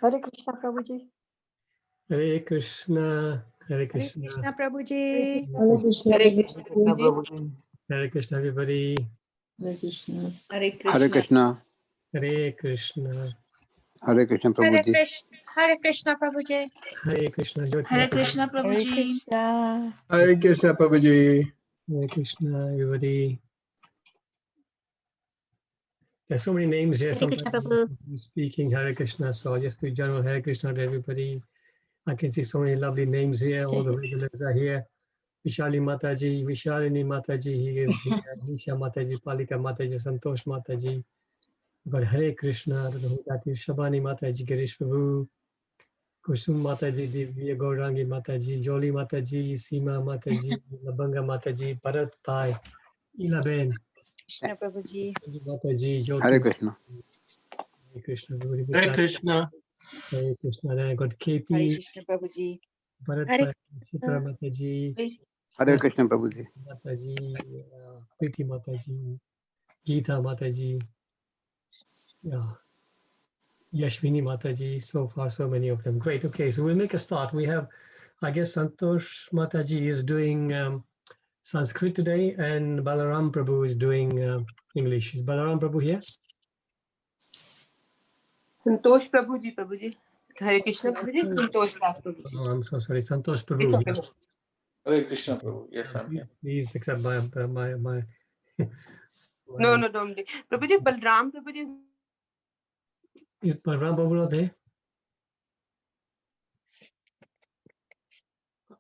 Hare Krishna, Prabhuji. Hare Krishna, Hare Hare Krishna. Krishna, Prabhuji. Hare Krishna. Hare Krishna, Prabhuji. Hare Krishna, everybody. Hare Krishna. Hare Hare Krishna. Krishna. Hare Krishna. Hare Krishna Hare Prabhuji. Krishna, Hare Krishna, Prabhuji. Hare Krishna, Jyoti Hare Mataji. Krishna, Hare Prabhuji. Krishna. Hare Krishna Prabhuji. Hare Krishna, everybody. There's so many names here. Hare Krishna, Sometimes Prabhu. I'm speaking Hare Krishna, so I'll just do general Hare Krishna to everybody. I can see so many lovely names here. All the regulars are here. Vishali Mataji, Vishalini Mataji, he is here. Nisha Mataji, Palika Mataji, Santosh Mataji. We've got Hare Krishna, I don't know who that is. Shabani Mataji, Girish Prabhu, Kusum Mataji, Divya Gaurangi Mataji, Joli Mataji, Seema Mataji, Labanga Mataji, Bharat Bhai, Ilaben, Krishna, Prabhuji. Mataji, Jyoti. Hare Krishna. Hare Krishna. Everybody with Hare that. Krishna. Hare Krishna. Then I got Hare KP, Krishna, Prabhuji. Bharat Hare Bhai, Shikra Mataji, Hare Krishna Prabhuji. Mataji, Priti Mataji, Geeta Mataji, yeah, Yashvini Mataji. So far, so many of them. Great. Okay, so we'll make a start. We have, I guess, Santosh Mataji is doing Sanskrit today, and Balaram Prabhu is doing English. Is Balaram Prabhu here? Santosh Prabhuji, Prabhuji. Hare Krishna, Prabhuji. Santosh Das Prabhuji. Oh, I'm so sorry. Santosh Prabhu. It's okay. Hare Krishna, Prabhu. Yes, I'm Please, here. please accept my No, don't. Prabhuji, Balram Prabhuji. Is Balaram Prabhu not there?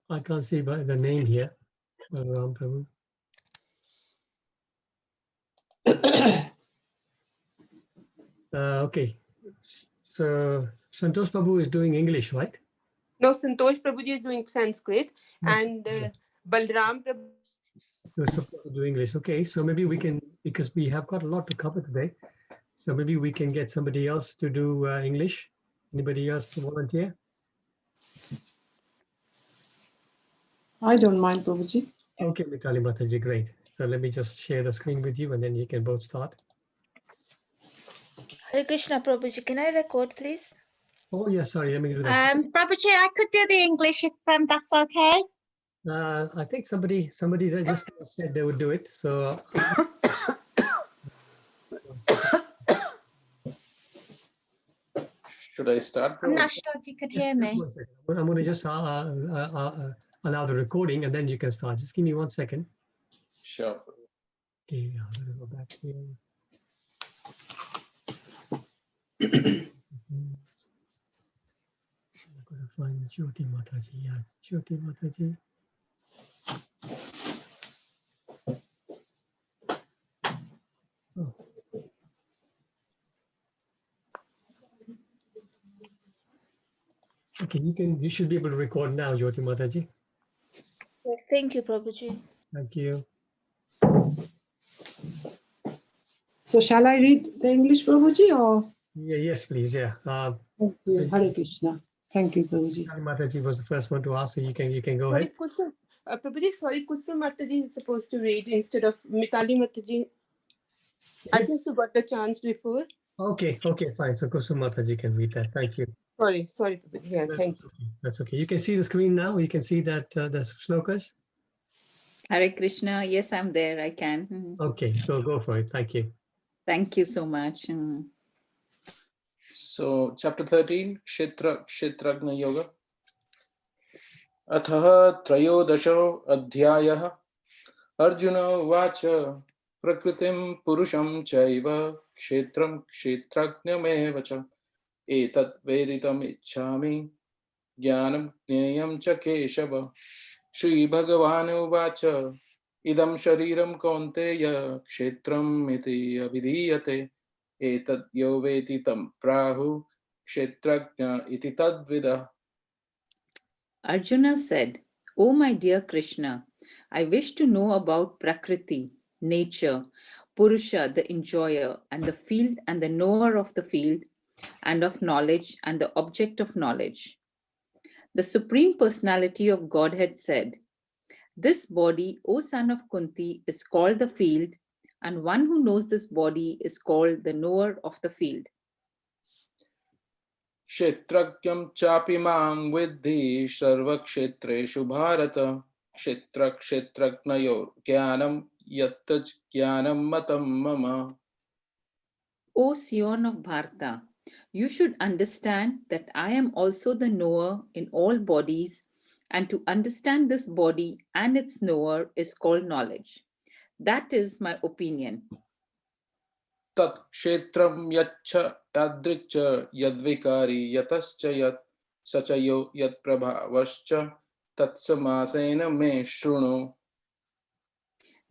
I can't see by the name here. Balaram Prabhu. Okay. So Santosh Prabhu is doing English, right? No, Santosh Prabhuji is doing Sanskrit, Yes. and Balram Prabhuji. You're supposed to do English. Okay, so maybe we can, because we have got a lot to cover today, so maybe we can get somebody else to do English. Anybody else to volunteer? I don't mind, Prabhuji. Okay, Mitali Mataji, great. So let me just share the screen with you and then you can both start. Hare Krishna, Prabhuji. Can I record, please? Oh, yeah, sorry, let me do that. Prabhuji, I could do the English if that's okay. I think somebody that just said they would do it. So Should I start, I'm Prabhu? not sure if you could just hear me. 1 second. I'm going to just allow the recording and then you can start. Just give me 1 second. Sure, Prabhu. Okay, I'm going to go back here. I'm going to find Jyoti Mataji. Yeah, Jyoti Mataji. Oh. Okay, you should be able to record now, Jyoti Mataji. Yes, thank you, Prabhuji. Thank you. So shall I read the English, Prabhuji, or? Yeah, yes, please. Yeah. Thank you. Hare Krishna. Thank you, Prabhuji. Jyoti Mataji was the first one to ask, so you can go Sorry, ahead. Kusum. Prabhuji, sorry, Kusum Mataji is supposed to read instead of Mitali Mataji. I think you got the chance before. Okay, fine. So Kusum Mataji can read that. Thank you. Sorry, Prabhuji. Yeah, thank you. Okay, that's okay. You can see the screen now. You can see that the shlokas. Hare Krishna. Yes, I'm there. I can. Okay, so go for it. Thank you. Thank you so much. So, chapter 13, Kshetragna Yoga. Atha Trayodasho Adhyayah Arjuna Vacha Prakritim Purusham Chaiva Kshetram Kshetrajnamevacha Etat Veditam Ichhami Jnanam Jneyam Cha Keshava Shri Bhagavan Vacha Idam Shariram Kaunteya Kshetram iti Avidiyate Etat Yo Veti Tam Prahu Kshetrajna iti Tadvida. Arjuna said, "O my dear Krishna, I wish to know about Prakriti, nature, Purusha, the enjoyer, and the field and the knower of the field, and of knowledge and the object of knowledge." The Supreme Personality of Godhead said, "This body, O son of Kunti, is called the field, and one who knows this body is called the knower of the field." क्षेत्रज्ञं चापि मां विद्धि सर्वक्षेत्रेषु भारत क्षेत्रक्षेत्रज्ञयोः ज्ञानं यत् ज्ञानं मतं मम. O Sion of Bharata, you should understand that I am also the knower in all bodies, and to understand this body and its knower is called knowledge. That is my opinion. तत् क्षेत्रं यच्छ यादृक् च यद्विकारी यतश्च यत् स च यो यत्प्रभावश्च तत्समासेन मे शृणु.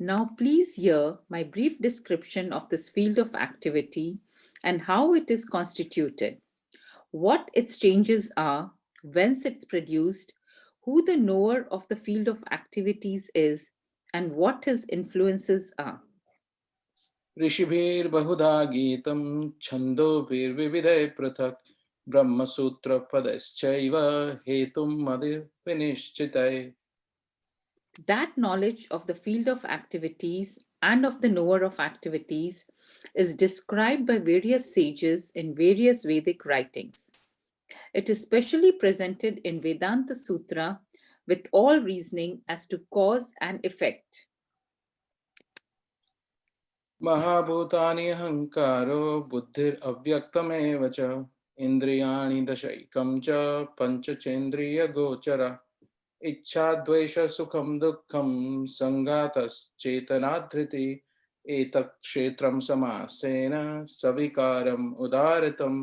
Now please hear my brief description of this field of activity and how it is constituted, what its changes are, whence it's produced, who the knower of the field of activities is, and what his influences are. ऋषिभिर्बहुधा गीतं छन्दोभिर्विविधैः पृथक् ब्रह्मसूत्रपदैश्चैव हेतुं मदिर्विनिश्चितैः. That knowledge of the field of activities and of the knower of activities is described by various sages in various Vedic writings. It is specially presented in Vedanta Sutra with all reasoning as to cause and effect. महाभूतानि अहङ्कारो बुद्धिरव्यक्तमेव च इन्द्रियाणि दशैकं च पञ्चचेन्द्रियगोचर इच्छा द्वेष सुखम दुःखम संघातश्चेतनाधृति एतत् क्षेत्रं समासेन सविकारम् उदाहृतम्.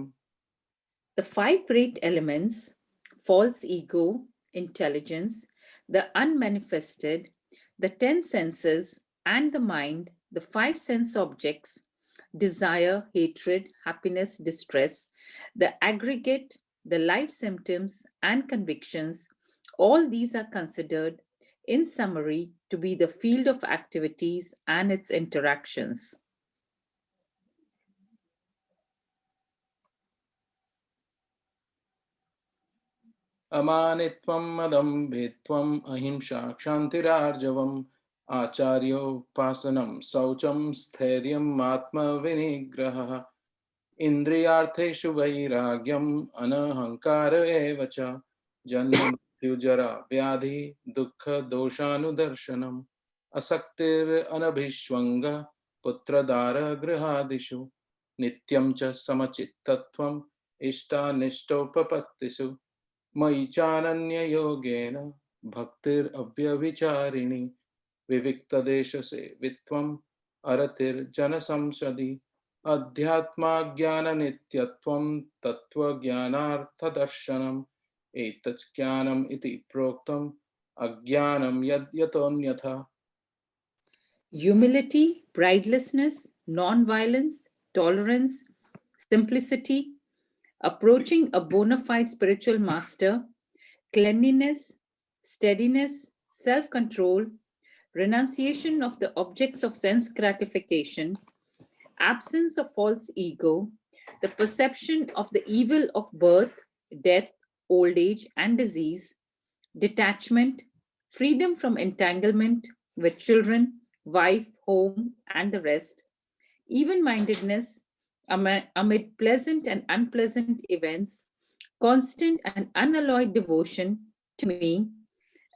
The five great elements, false ego, intelligence, the unmanifested, the 10 senses, and the mind, the 5 sense objects, desire, hatred, happiness, distress, the aggregate, the life symptoms, and convictions, all these are considered, in summary, to be the field of activities and its interactions. अमानित्वं मदम्भित्वम् अहिंसा क्षान्तिरार्जवम् आचार्योपासनं शौचं स्थैर्यम् आत्मविनिग्रहः इन्द्रियार्थेषु वैराग्यम् अनहङ्कार एव च जन्म मृत्यु जरा व्याधि दुःख दोषानुदर्शनम् असक्तिरनभिष्वङ्गः पुत्रदार गृहादिषु नित्यं च समचित्तत्वम् इष्टानिष्टोपपत्तिषु मयि चानन्ययोगेन भक्तिरव्यभिचारिणी विविक्तदेशसेवित्वम् अरतिर्जनसंसदि अध्यात्मज्ञाननित्यत्वं तत्त्वज्ञानार्थदर्शनम् एतच् ज्ञानम् इति प्रोक्तम् अज्ञानं यद्यतोऽन्यथा. Humility, pridelessness, non-violence, tolerance, simplicity, approaching a bona fide spiritual master, cleanliness, steadiness, self-control, renunciation of the objects of sense gratification, absence of false ego, the perception of the evil of birth, death, old age, and disease, detachment, freedom from entanglement with children, wife, home, and the rest, even-mindedness amid pleasant and unpleasant events, constant and unalloyed devotion to me,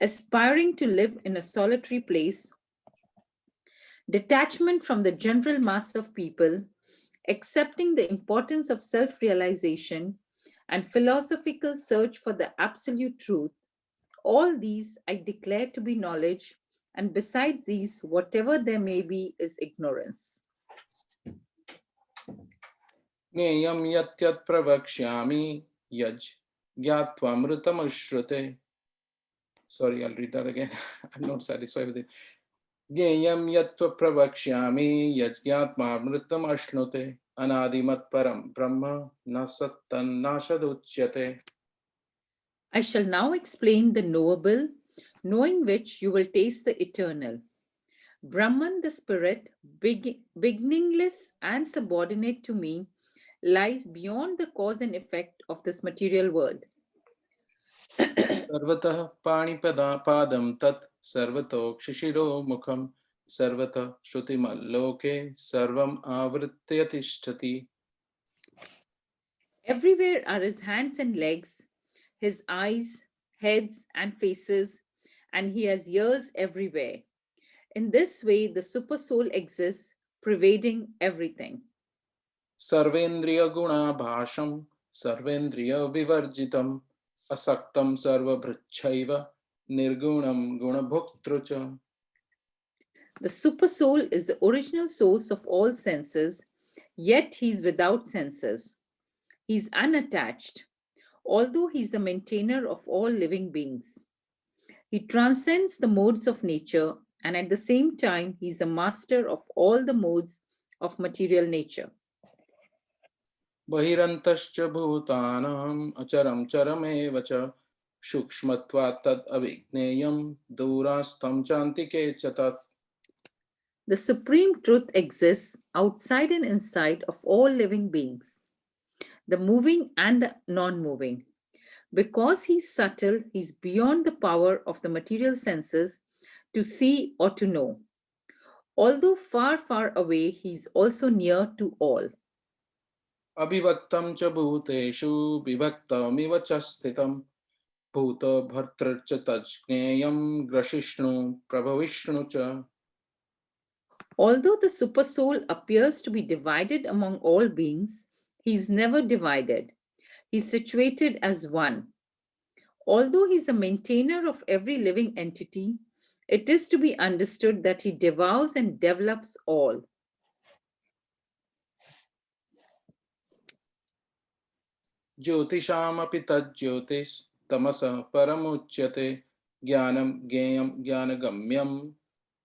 aspiring to live in a solitary place, detachment from the general mass of people, accepting the importance of self-realization, and philosophical search for the absolute truth, all these I declare to be knowledge, and besides these, whatever there may be is ignorance. ज्ञेयं यत् प्रवक्ष्यामि यज् ज्ञात्वामृतमश्नुते. Sorry, I'll read that again. I'm not satisfied with it. ज्ञेयं यत् प्रवक्ष्यामि यज् ज्ञात्वामृतमश्नुते अनादिमत् परं ब्रह्म न सत्तन्नाशदुच्यते. I shall now explain the knowable, knowing which you will taste the eternal. Brahman, the spirit, beginningless and subordinate to me, lies beyond the cause and effect of this material world. सर्वतः पाणिपादं तत् सर्वतो क्षिशिरो मुखं सर्वतः श्रुतिमल्लोके सर्वम् आवृत्य तिष्ठति. Everywhere are his hands and legs, his eyes, heads, and faces, and he has ears everywhere. In this way, the Supersoul exists, pervading everything. सर्वेन्द्रिय गुणाभासं सर्वेन्द्रिय विवर्जितम् असक्तं सर्वभृच्छैव निर्गुणं गुणभोक्तृ च. The Supersoul is the original source of all senses, yet he is without senses. He is unattached, although he is the maintainer of all living beings. He transcends the modes of nature, and at the same time, he is the master of all the modes of material nature. बहिरन्तश्च भूतानाम् अचरं चरमेव च सूक्ष्मत्वात् तद् अविज्ञेयं दूरास्थं चान्तिके च तत्. The supreme truth exists outside and inside of all living beings, the moving and the non-moving. Because he is subtle, he is beyond the power of the material senses to see or to know. Although far, far away, he is also near to all. अविभक्तं च भूतेषु विभक्तमिव च स्थितं भूतभर्तृ च तज्ज्ञेयं ग्रसिष्णु प्रभविष्णु च. Although the Supersoul appears to be divided among all beings, he is never divided. He is situated as one. Although he is the maintainer of every living entity, it is to be understood that he devours and develops all. ज्योतिषामपि तज्ज्योतिस् तमसः परमुच्यते ज्ञानं ज्ञेयं ज्ञानगम्यं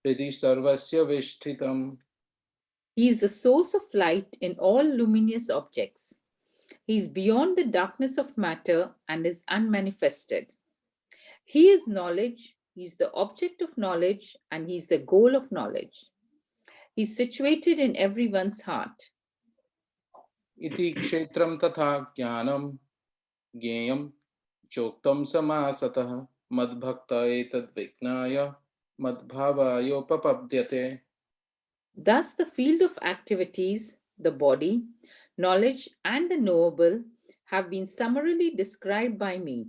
हृदि सर्वस्य विष्ठितम्. He is the source of light in all luminous objects. He is beyond the darkness of matter and is unmanifested. He is knowledge, he is the object of knowledge, and he is the goal of knowledge. He is situated in everyone's heart. इति क्षेत्रं तथा ज्ञानं ज्ञेयं चोक्तं समासतः मद्भक्त एतद्विज्ञाय मद्भावायोपपद्यते. Thus, the field of activities, the body, knowledge, and the knowable have been summarily described by me.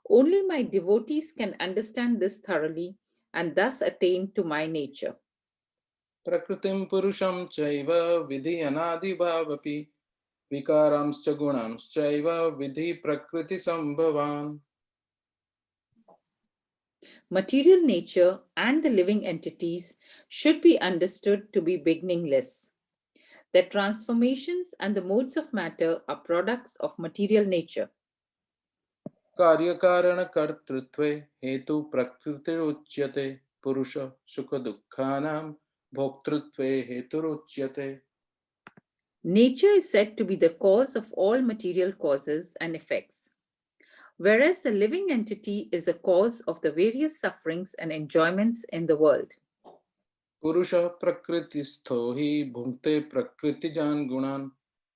Only my devotees can understand this thoroughly and thus attain to my nature. प्रकृतिं पुरुषं चैव विधि अनादिभावपि विकारांश्च गुणांश्चैव विधि प्रकृतिसम्भवान्. Material nature and the living entities should be understood to be beginningless. Their transformations and the modes of matter are products of material nature. कार्यकारणकर्तृत्वे हेतु प्रकृतिरुच्यते पुरुष सुख दुःखानां भोक्तृत्वे हेतुरुच्यते. Nature is said to be the cause of all material causes and effects, whereas the living entity is the cause of the various sufferings and enjoyments in the world. पुरुषः प्रकृतिस्थो हि भुङ्क्ते प्रकृतिजान् गुणान्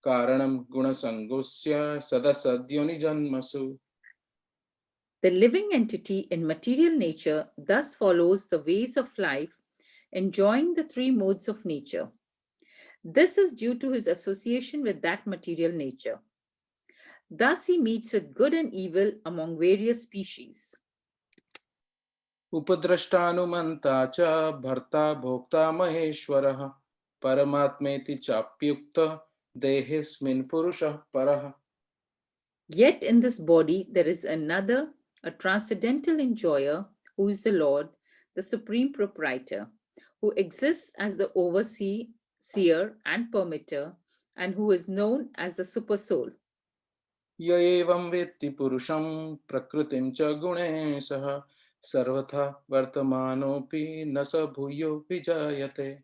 कारणं गुणसङ्गोऽस्य सदसद्योनिजन्मसु. The living entity in material nature thus follows the ways of life, enjoying the three modes of nature. This is due to his association with that material nature. Thus, he meets with good and evil among various species. उपद्रष्टानुमन्ता च भर्ता भोक्ता महेश्वरः परमात्मेति चाप्युक्त देहेऽस्मिन् पुरुषः परः. Yet in this body there is another, a transcendental enjoyer, who is the Lord, the supreme proprietor, who exists as the overseer, seer, and permitter, and who is known as the Supersoul. य एवं वेत्ति पुरुषं प्रकृतिं च गुणे सह सर्वथा वर्तमानोऽपि न स भूयो विजायते.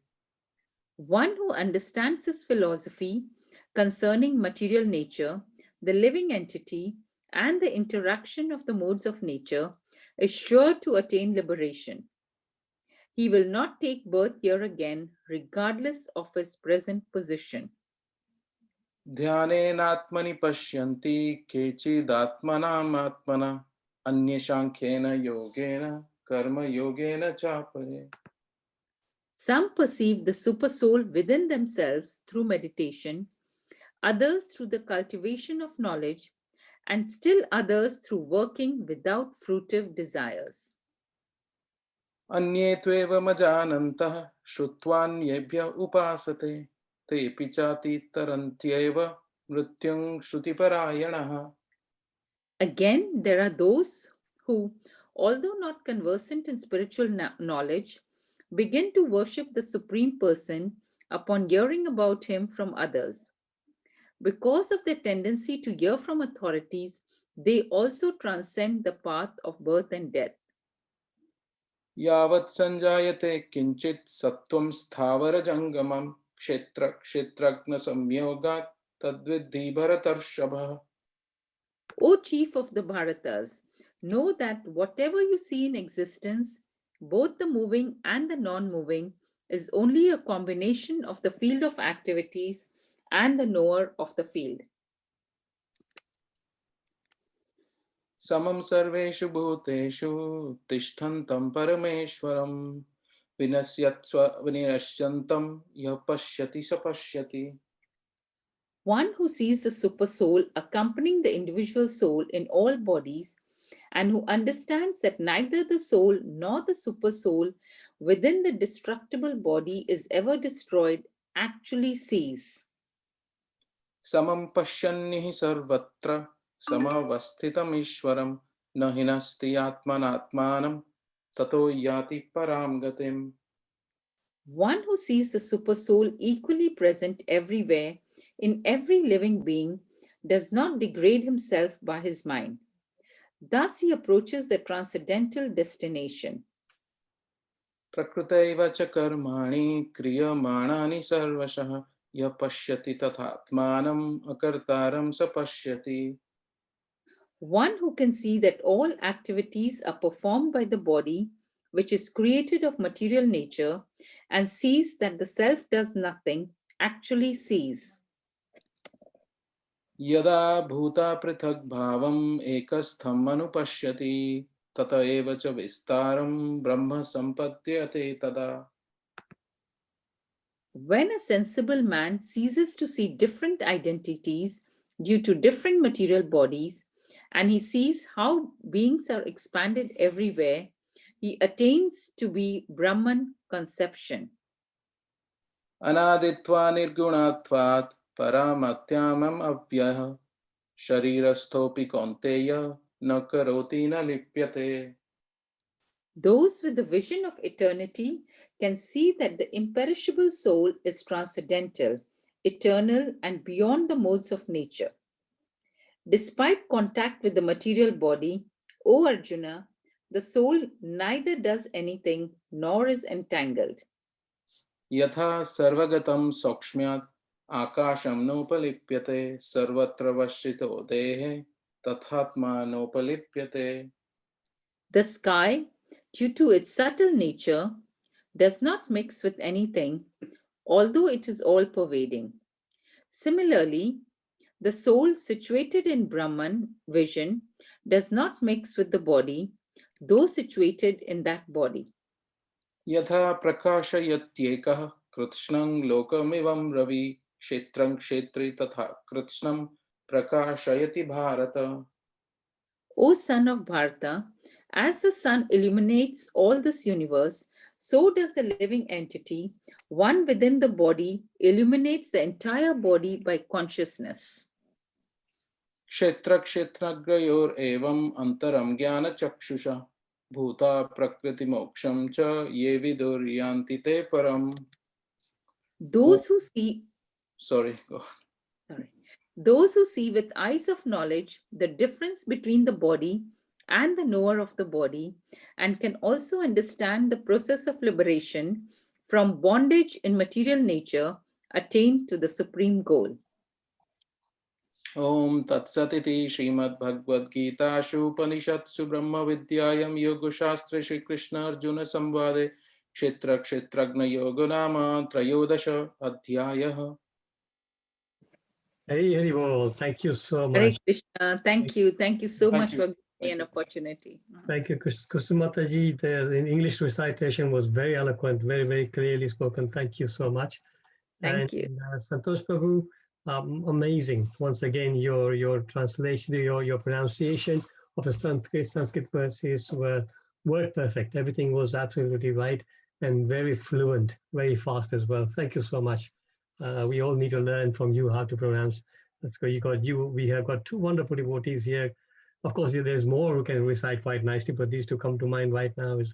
One who understands this philosophy concerning material nature, the living entity, and the interaction of the modes of nature is sure to attain liberation. He will not take birth here again, regardless of his present position. ध्यानेनात्मनि पश्यन्ति केचिदात्मनाम् आत्मना अन्ये सांख्येन योगेन कर्म योगेन चापरे. Some perceive the Supersoul within themselves through meditation, others through the cultivation of knowledge, and still others through working without fruitive desires. अन्ये त्वेवमजानन्तः श्रुत्वान्येभ्य उपासते तेऽपि चातितरन्त्येव मृत्युं श्रुतिपरायणः. Again, there are those who, although not conversant in spiritual knowledge, begin to worship the Supreme Person upon hearing about him from others. Because of their tendency to hear from authorities, they also transcend the path of birth and death. यावत् संजायते किंचित् सत्त्वं स्थावरजंगमं क्षेत्रज्ञ संयोगात् तद्विद्धि भरतर्षभ. O chief of the Bharatas, know that whatever you see in existence, both the moving and the non-moving, is only a combination of the field of activities and the knower of the field. समं सर्वेषु भूतेषु तिष्ठन्तं परमेश्वरं विनश्यन्तं यः पश्यति स पश्यति. One who sees the super soul accompanying the individual soul in all bodies, and who understands that neither the soul nor the super soul within the destructible body is ever destroyed, actually sees. समं पश्यन्निः सर्वत्र समवस्थितम् ईश्वरं न हिनस्ति आत्मनात्मानं ततो याति परां गतिम्. One who sees the super soul equally present everywhere in every living being does not degrade himself by his mind. Thus he approaches the transcendental destination. प्रकृतैव च कर्माणि क्रियमाणानि सर्वशः यः पश्यति तथात्मानम् अकर्तारं स पश्यति. One who can see that all activities are performed by the body, which is created of material nature, and sees that the self does nothing, actually sees. यदा भूता पृथक् भावम् एकस्थम् अनुपश्यति तत एव च विस्तारं ब्रह्म सम्पद्यते तदा. When a sensible man ceases to see different identities due to different material bodies, and he sees how beings are expanded everywhere, he attains to be Brahman conception. अनादित्वा निर्गुणात्वात् परामत्यामम् अव्ययः शरीरस्थोऽपि कौन्तेय न करोति न लिप्यते. Those with the vision of eternity can see that the imperishable soul is transcendental, eternal, and beyond the modes of nature. Despite contact with the material body, O Arjuna, the soul neither does anything nor is entangled. यथा सर्वगतं सौक्ष्म्यात् आकाशं नोपलिप्यते सर्वत्र वश्यतो देहे तथात्मा नोपलिप्यते. The sky, due to its subtle nature, does not mix with anything, although it is all-pervading. Similarly, the soul situated in Brahman vision does not mix with the body, though situated in that body. यथा प्रकाशयत्येकः कृत्स्नं लोकमिवं रवि क्षेत्रं क्षेत्री तथा कृत्स्नं प्रकाशयति Bharat. O son of Bharata, as the sun illuminates all this universe, so does the living entity, one within the body, illuminates the entire body by consciousness. क्षेत्र क्षेत्रज्ञयोर एवं अंतरम ज्ञान चक्षुषा भूता प्रकृति मोक्षम च ये विदुर्यान्ति ते परम. Those who see Sorry. Those who see with eyes of knowledge the difference between the body and the knower of the body, and can also understand the process of liberation from bondage in material nature, attain to the supreme goal. ओम तत्सदिति श्रीमद् भगवद गीतासु उपनिषत्सु ब्रह्म विद्यायां योगशास्त्रे श्री कृष्ण अर्जुन संवादे क्षेत्र क्षेत्रज्ञ योग नाम त्रयोदश अध्यायः. Hari Bol. Thank you so Hare much. Krishna. Thank you so Thank much you. for giving me an opportunity. Thank you, Kusumataji. The English recitation was very eloquent, very, very clearly spoken. Thank you so much. Thank you. Santosh Prabhu, amazing. Once again, your translation, your pronunciation of the Sanskrit verses were word perfect. Everything was absolutely right and very fluent, very fast as well. Thank you so much. We all need to learn from you how to pronounce. That's good. We have got two wonderful devotees here. Of course, there's more who can recite quite nicely, but these two come to mind right now is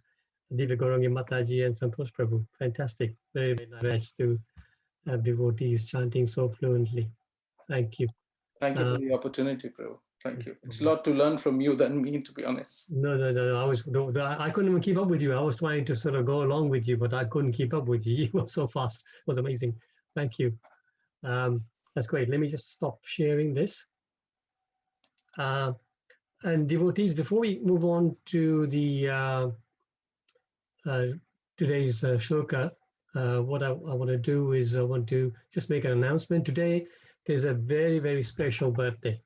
Divya Gaurangi Mataji and Santosh Prabhu. Fantastic. Very, very nice to have devotees chanting so fluently. Thank you. Thank you for the opportunity, Prabhu. Thank you. It's a lot to learn from you than me, to be honest. No. I couldn't even keep up with you. I was trying to sort of go along with you, but I couldn't keep up with you. You were so fast. It was amazing. Thank you. That's great. Let me just stop sharing this. And devotees, before we move on to the today's shloka, what I want to do is I want to just make an announcement. Today, there's a very, very special birthday.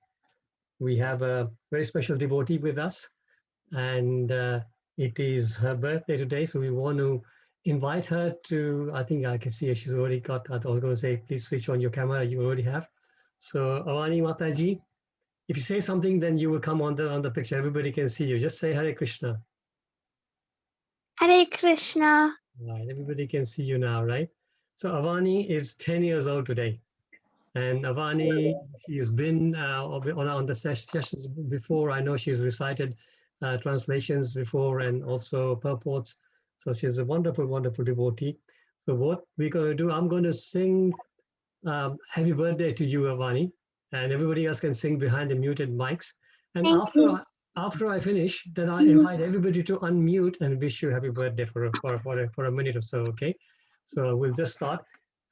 We have a very special devotee with us, and it is her birthday today. So we want to invite her to, I think I can see her, she's already got, I was going to say, please switch on your camera, you already have. So Avani Mataji, if you say something, then you will come on the picture. Everybody can see you. Just say Hare Krishna. Hare Krishna. Right, everybody can see you now, right? So Avani is 10 years old today. And Avani, she's been on the sessions before. I know she's recited translations before and also purports. So she's a wonderful, wonderful devotee. So what we're going to do, I'm going to sing Happy Birthday to you, Avani. And everybody else can sing behind the muted mics. And after I finish, then I invite everybody to unmute and wish you happy birthday for a minute or so, okay? So we'll just start.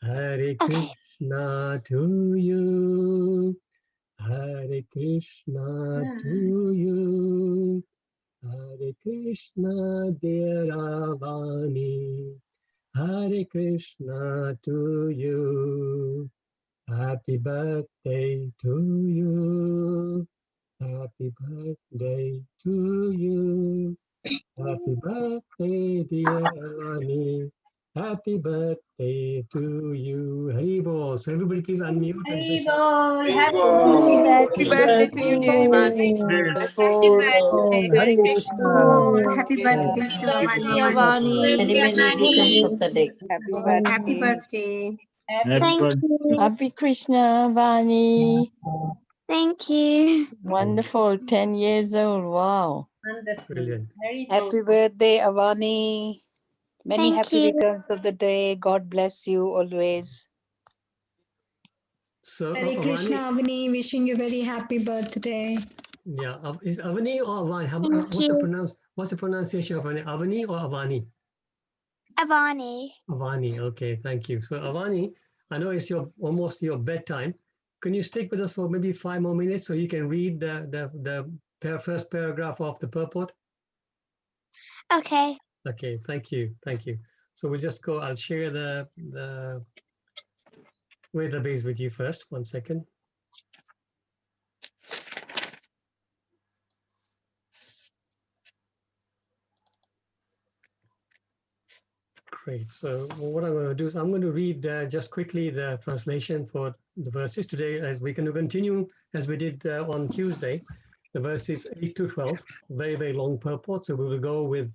Hare Krishna to you, Hare Krishna to you, Hare Krishna dear Avani, Hare Krishna to you, happy birthday to you, happy birthday to you, happy birthday dear Avani. Happy birthday to you. Haribol. So everybody please unmute and wish Happy birthday to you, dear Ivani. Happy birthday. Happy birthday to Avani. Many, many returns of the day. Happy birthday. Thank you. Happy Krishna, Vani. Thank you. Wonderful. 10 years old. Wow. Brilliant. Happy birthday, Avani. Many Thank happy you. returns of the day. God bless you always. So Hare Krishna, Avani, Avani, wishing you very happy birthday. yeah, is Avani or Avani? Thank What's the pronunciation of Avani or Avani? Avani. Avani. Okay, thank you. So Avani, I know it's almost your bedtime. Can you stick with us for maybe 5 more minutes so you can read the first paragraph of the purport? Okay. Okay, thank you. So we'll just go. I'll share the database with you first. 1 second. Great. So what I'm going to do is I'm going to read just quickly the translation for the verses today, as we can continue as we did on Tuesday. The verses 8 to 12, very, very long purport. So we will go with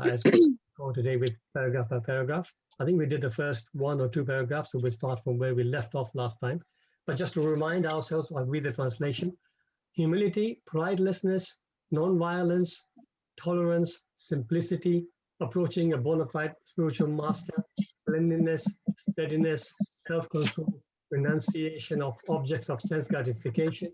as we go today with paragraph by paragraph. I think we did the first 1 or 2 paragraphs, so we'll start from where we left off last time. But just to remind ourselves, I'll read the translation. Humility, pridelessness, non-violence, tolerance, simplicity, approaching a bona fide spiritual master, cleanliness, steadiness, self-control, renunciation of objects of sense gratification,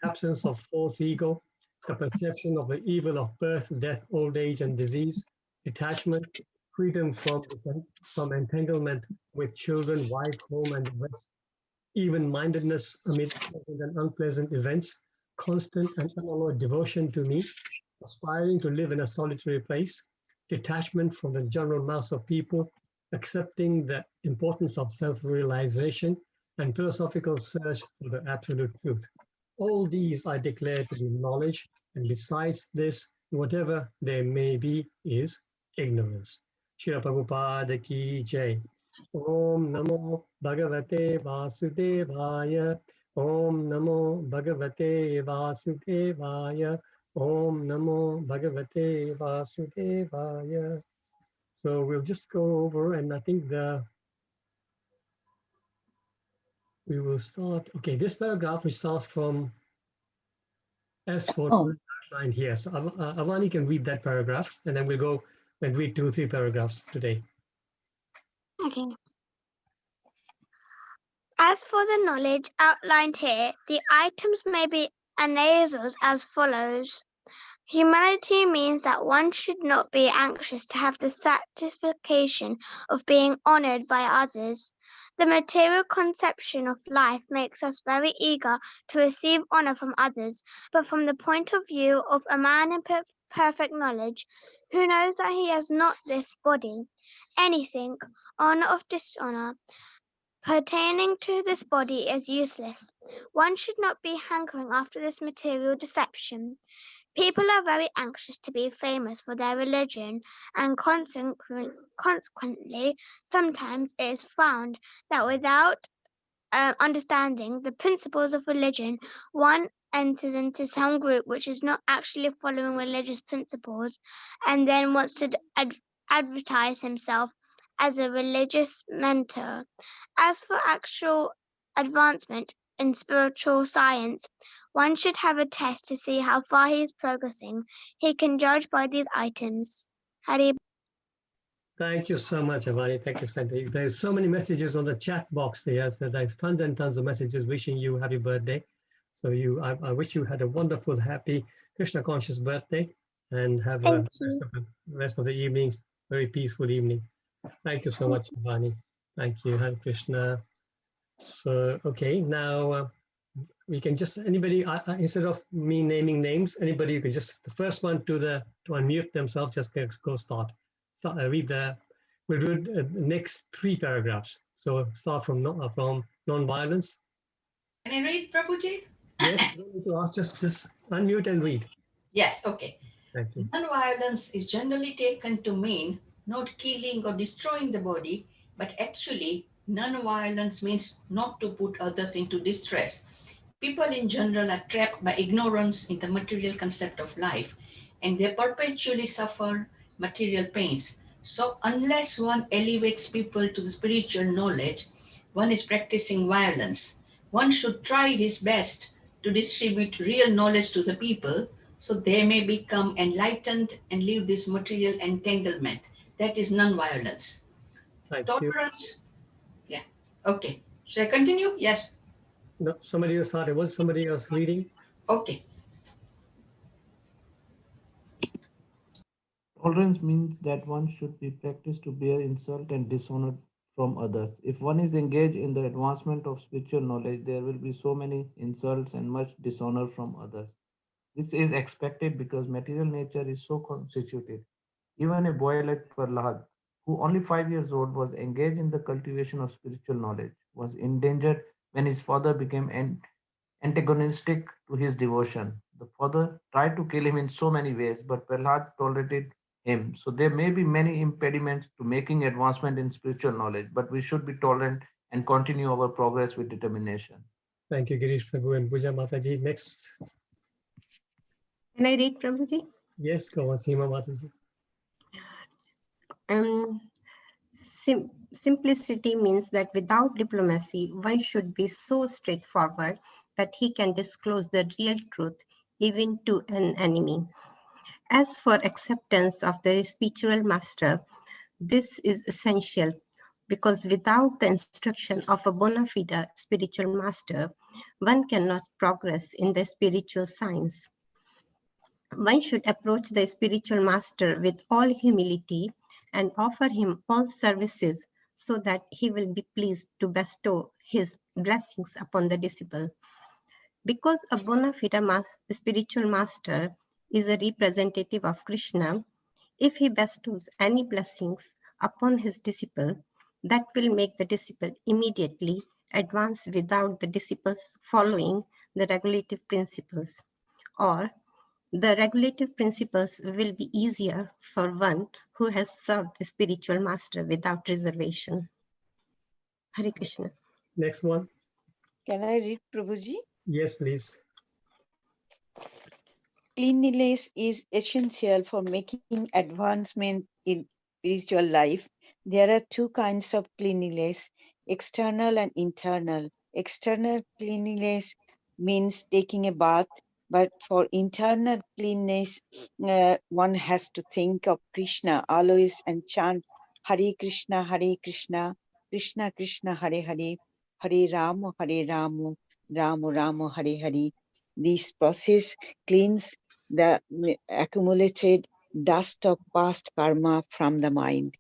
absence of false ego, the perception of the evil of birth, death, old age, and disease, detachment, freedom from entanglement with children, wife, home, and the rest, even-mindedness amid pleasant and unpleasant events, constant and unalloyed devotion to me, aspiring to live in a solitary place, detachment from the general mass of people, accepting the importance of self-realization, and philosophical search for the absolute truth. All these I declare to be knowledge, and besides this, whatever there may be is ignorance. Srila Prabhupada ki jai. Om Namo Bhagavate Vasudevaya. Om Namo Bhagavate Vasudevaya. Om Namo Bhagavate Vasudevaya. So we'll just go over, and I think we will start. Okay, this paragraph we start from S4 line here. So Avani can read that paragraph, and then we'll go and read 2-3 paragraphs today. Okay. As for the knowledge outlined here, the items may be analyzed as follows. Humanity means that one should not be anxious to have the satisfaction of being honored by others. The material conception of life makes us very eager to receive honor from others, but from the point of view of a man in perfect knowledge, who knows that he has not this body, anything, honor or dishonor, pertaining to this body is useless. One should not be hankering after this material deception. People are very anxious to be famous for their religion, and consequently, sometimes it is found that without understanding the principles of religion, one enters into some group which is not actually following religious principles, and then wants to advertise himself as a religious mentor. As for actual advancement in spiritual science, one should have a test to see how far he is progressing. He can judge by these items. Thank you so much, Avani. Thank you, Sandy. There's so many messages on the chat box there. So there's tons and tons of messages wishing you happy birthday. So I wish you had a wonderful, happy, Krishna conscious birthday, and have a rest of the evening, very peaceful evening. Thank you so much, Avani. Thank you, Hare Krishna. So, okay, now we can just, anybody, instead of me naming names, anybody, you can just, the first one to unmute themselves, just go start. Read we'll read the next 3 paragraphs. So start from non-violence. Can I read, Prabhuji? Yes, you don't need to ask, just unmute and read. Yes, okay. Thank you. Non-violence is generally taken to mean not killing or destroying the body, but actually non-violence means not to put others into distress. People in general are trapped by ignorance in the material concept of life, and they perpetually suffer material pains. So unless one elevates people to the spiritual knowledge, one is practicing violence. One should try his best to distribute real knowledge to the people so they may become enlightened and leave this material entanglement. That is non-violence. Tolerance. Yeah. Okay. Should I continue? Yes. No, somebody else started. Was somebody else reading? Okay. Tolerance means that one should be practiced to bear insult and dishonor from others. If one is engaged in the advancement of spiritual knowledge, there will be so many insults and much dishonor from others. This is expected because material nature is so constituted. Even a boy like Prahlad, who only 5 years old, was engaged in the cultivation of spiritual knowledge, was endangered when his father became antagonistic to his devotion. The father tried to kill him in so many ways, but Prahlad tolerated him. So there may be many impediments to making advancement in spiritual knowledge, but we should be tolerant and continue our progress with determination. Thank you, Girish Prabhu and Puja Mataji. Next. Can I read, Prabhuji? Yes, go on, Seema Mataji. Simplicity means that without diplomacy, one should be so straightforward that he can disclose the real truth even to an enemy. As for acceptance of the spiritual master, this is essential because without the instruction of a bona fide spiritual master, one cannot progress in the spiritual science. One should approach the spiritual master with all humility and offer him all services so that he will be pleased to bestow his blessings upon the disciple. Because a bona fide spiritual master is a representative of Krishna, if he bestows any blessings upon his disciple, that will make the disciple immediately advance without the disciples following the regulative principles, or the regulative principles will be easier for one who has served the spiritual master without reservation. Hare Krishna. Next one. Can I read, Prabhuji? Yes, please. Cleanliness is essential for making advancement in spiritual life. There are two kinds of cleanliness, external and internal. External cleanliness means taking a bath, but for internal cleanness, one has to think of Krishna always and chant Hare Krishna, Krishna Krishna, Hare Hare, Hare Rama, Rama Rama, Hare Hare. This process cleans the accumulated dust of past karma from the mind.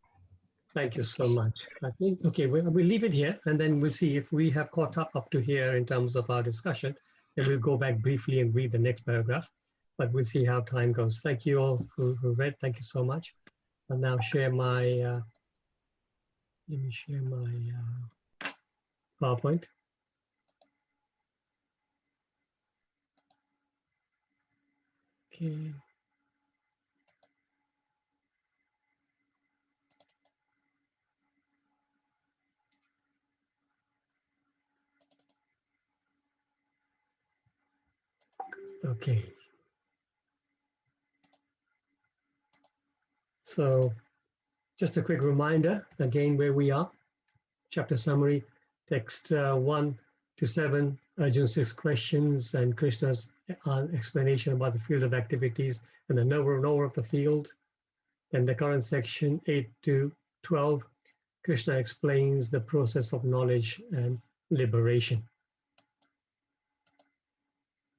Thank you so much. I think, okay, we'll leave it here and then we'll see if we have caught up to here in terms of our discussion. Then we'll go back briefly and read the next paragraph, but we'll see how time goes. Thank you all who read. Thank you so much. I'll now share my, let me share my PowerPoint. Okay. Okay. So just a quick reminder again where we are. Chapter summary, text 1 to 7, Arjun's 6 questions and Krishna's explanation about the field of activities and the knower of the field. Then the current section 8 to 12, Krishna explains the process of knowledge and liberation.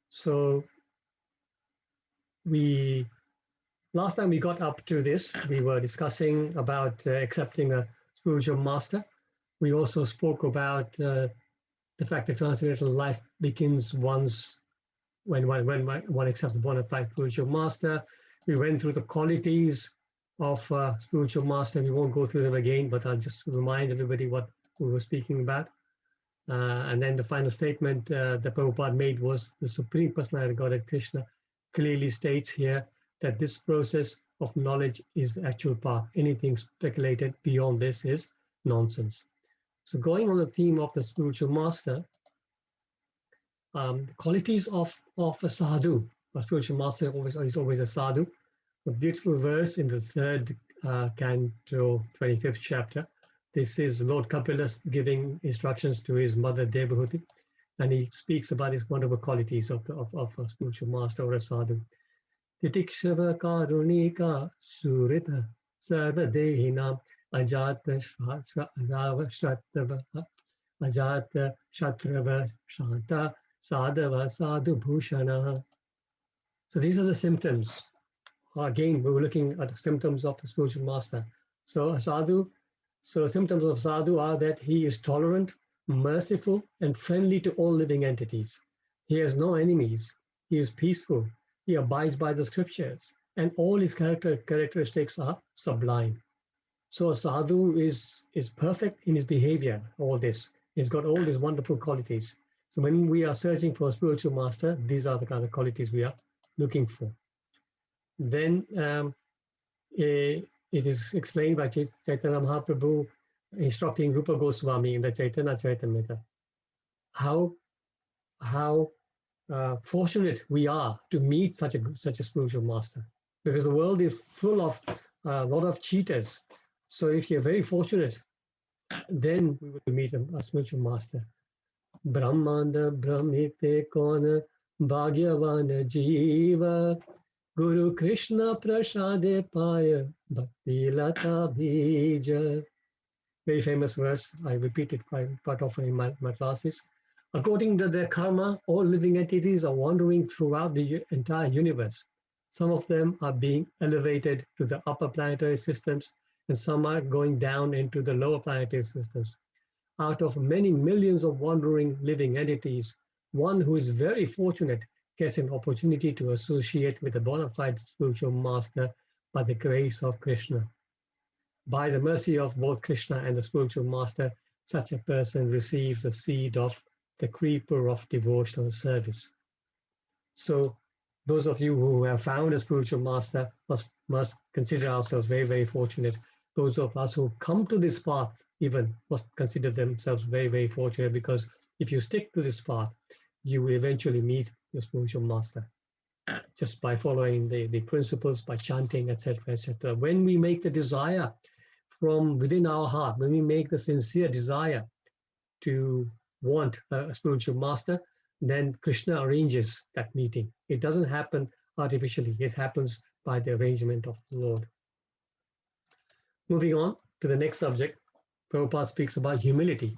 So last time we got up to this, we were discussing about accepting a spiritual master. We also spoke about the fact that transcendental life begins once when one accepts the bona fide spiritual master. We went through the qualities of spiritual master. We won't go through them again, but I'll just remind everybody what we were speaking about. And then the final statement that Prabhupada made was the Supreme Personality of Godhead Krishna clearly states here that this process of knowledge is the actual path. Anything speculated beyond this is nonsense. So going on the theme of the spiritual master, the qualities of a sadhu, a spiritual master is always a sadhu. A beautiful verse in the 3rd canto, 25th chapter. This is Lord Kapila giving instructions to his mother Devahuti, and he speaks about his wonderful qualities of a spiritual master or a sadhu. Titikshava karunika surita sarva dehinam ajata shatrava shanta sadhava sadhu bhushana. So these are the symptoms. Again, we were looking at the symptoms of a spiritual master. So a sadhu, symptoms of sadhu are that he is tolerant, merciful, and friendly to all living entities. He has no enemies. He is peaceful. He abides by the scriptures, and all his characteristics are sublime. So a sadhu is perfect in his behavior, all this. He's got all these wonderful qualities. So when we are searching for a spiritual master, these are the kind of qualities we are looking for. Then it is explained by Chaitanya Mahaprabhu instructing Rupa Goswami in the Chaitanya Charitamrita how fortunate we are to meet such a spiritual master, because the world is full of a lot of cheaters. So if you're very fortunate, then we will meet a spiritual master. Brahmanda Brahmite Kona Bhagyavana Jiva Guru Krishna Prasade Paya Bhakti Lata Bija. Very famous verse. I repeat it quite often in my classes. According to their karma, all living entities are wandering throughout the entire universe. Some of them are being elevated to the upper planetary systems, and some are going down into the lower planetary systems. Out of many millions of wandering living entities, one who is very fortunate gets an opportunity to associate with a bona fide spiritual master by the grace of Krishna. By the mercy of both Krishna and the spiritual master, such a person receives a seed of the creeper of devotional service. So those of you who have found a spiritual master must consider ourselves very, very fortunate. Those of us who come to this path even must consider themselves very, very fortunate, because if you stick to this path, you will eventually meet your spiritual master just by following the principles, by chanting, etc., etc. When we make the desire from within our heart, when we make the sincere desire to want a spiritual master, then Krishna arranges that meeting. It doesn't happen artificially. It happens by the arrangement of the Lord. Moving on to the next subject, Prabhupada speaks about humility.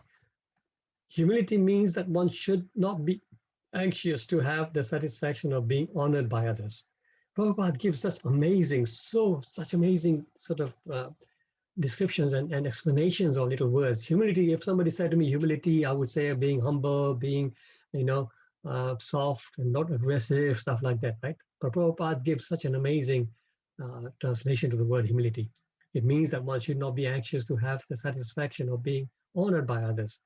Humility means that one should not be anxious to have the satisfaction of being honored by others. Prabhupada gives us such amazing sort of descriptions and explanations of little words. Humility, if somebody said to me humility, I would say being humble, being, soft and not aggressive, stuff like that, right? But Prabhupada gives such an amazing translation to the word humility. It means that one should not be anxious to have the satisfaction of being honored by others.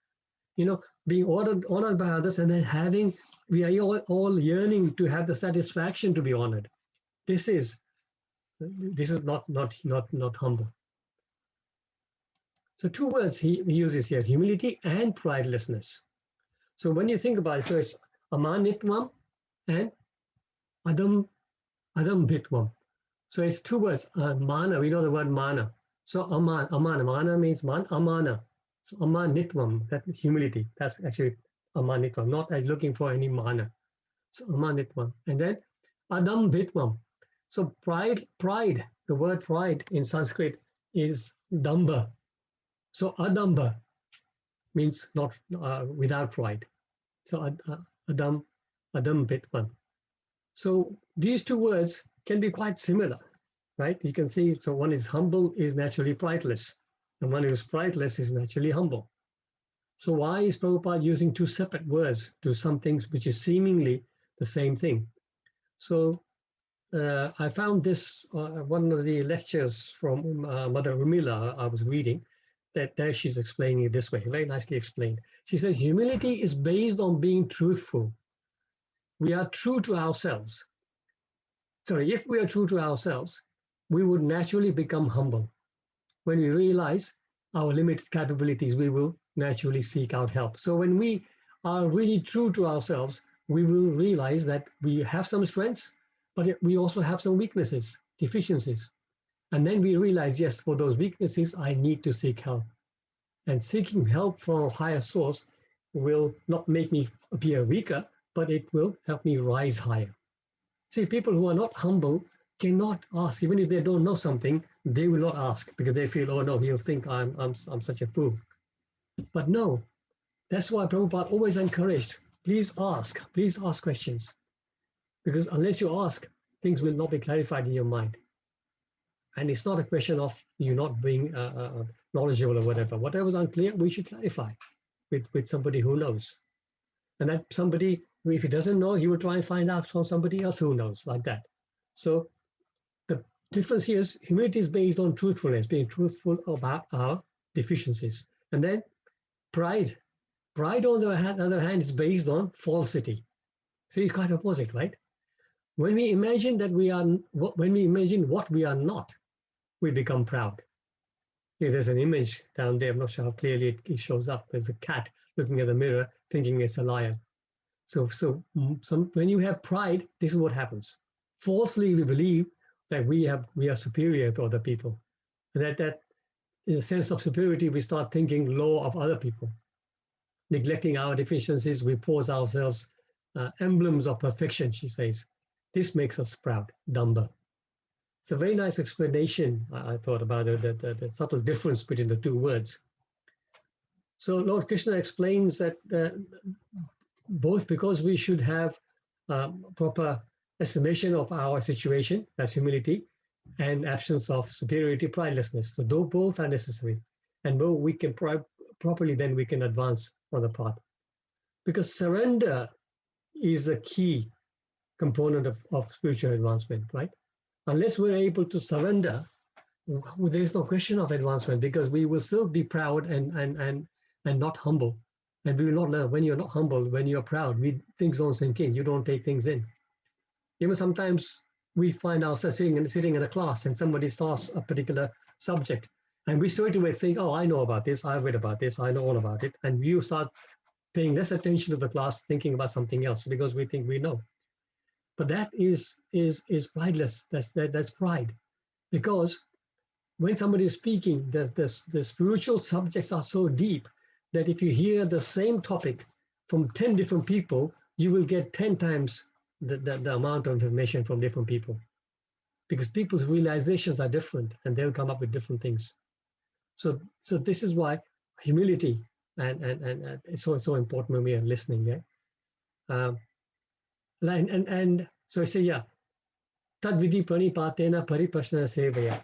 Being honored by others, and then we are all yearning to have the satisfaction to be honored. This is not humble. So two words he uses here, humility and pridelessness. So when you think about it, so it's amanitvam and adambhitvam. So it's two words, mana, we know the word mana. So mana means amana. So amanitvam, that humility, that's actually amanitvam, not looking for any mana. So amanitvam. And then adambhitvam. So pride, the word pride in Sanskrit is damba. So adamba means not without pride. So adambhitvam. So these two words can be quite similar, right? You can see, so one is humble is naturally prideless, and one who is prideless is naturally humble. So why is Prabhupada using two separate words to some things which is seemingly the same thing? So I found this, one of the lectures from Mother Urmila I was reading, that there she's explaining it this way, very nicely explained. She says, humility is based on being truthful. We are true to ourselves. Sorry, if we are true to ourselves, we would naturally become humble. When we realize our limited capabilities, we will naturally seek out help. So when we are really true to ourselves, we will realize that we have some strengths, but we also have some weaknesses, deficiencies. And then we realize, yes, for those weaknesses, I need to seek help. And seeking help from a higher source will not make me appear weaker, but it will help me rise higher. See, people who are not humble cannot ask, even if they don't know something, they will not ask because they feel, oh no, he'll think I'm such a fool. But no, that's why Prabhupada always encouraged, please ask questions. Because unless you ask, things will not be clarified in your mind. And it's not a question of you not being knowledgeable or whatever. Whatever's unclear, we should clarify with somebody who knows. And that somebody, if he doesn't know, he will try and find out from somebody else who knows, like that. So the difference here is humility is based on truthfulness, being truthful about our deficiencies. And then pride. Pride, on the other hand, is based on falsity. So it's quite opposite, right? When we imagine that when we imagine what we are not, we become proud. Here, there's an image down there. I'm not sure how clearly it shows up. There's a cat looking at the mirror, thinking it's a lion. So when you have pride, this is what happens. Falsely, we believe that we are superior to other people, and that in a sense of superiority, we start thinking low of other people. Neglecting our deficiencies, we pose ourselves emblems of perfection, she says. This makes us proud, damba. It's a very nice explanation, I thought, about the subtle difference between the two words. So Lord Krishna explains that both because we should have proper estimation of our situation, that's humility, and absence of superiority, pridelessness. So though both are necessary, and both we can properly, then we can advance on the path. Because surrender is a key component of spiritual advancement, right? Unless we're able to surrender, there's no question of advancement, because we will still be proud and not humble. And we will not learn. When you're not humble, when you're proud, things don't sink in. You don't take things in. Even sometimes we find ourselves sitting in a class and somebody starts a particular subject, And we straight away think, oh, I know about this, I've read about this, I know all about it. And you start paying less attention to the class, thinking about something else because we think we know. But that is prideless. That's pride. Because when somebody is speaking, the spiritual subjects are so deep that if you hear the same topic from 10 different people, you will get 10 times the amount of information from different people. Because people's realizations are different and they'll come up with different things. So this is why humility and it's so important when we are listening. Yeah. And so I say, yeah, tad vidhi pranipatena pariprashna sevaya.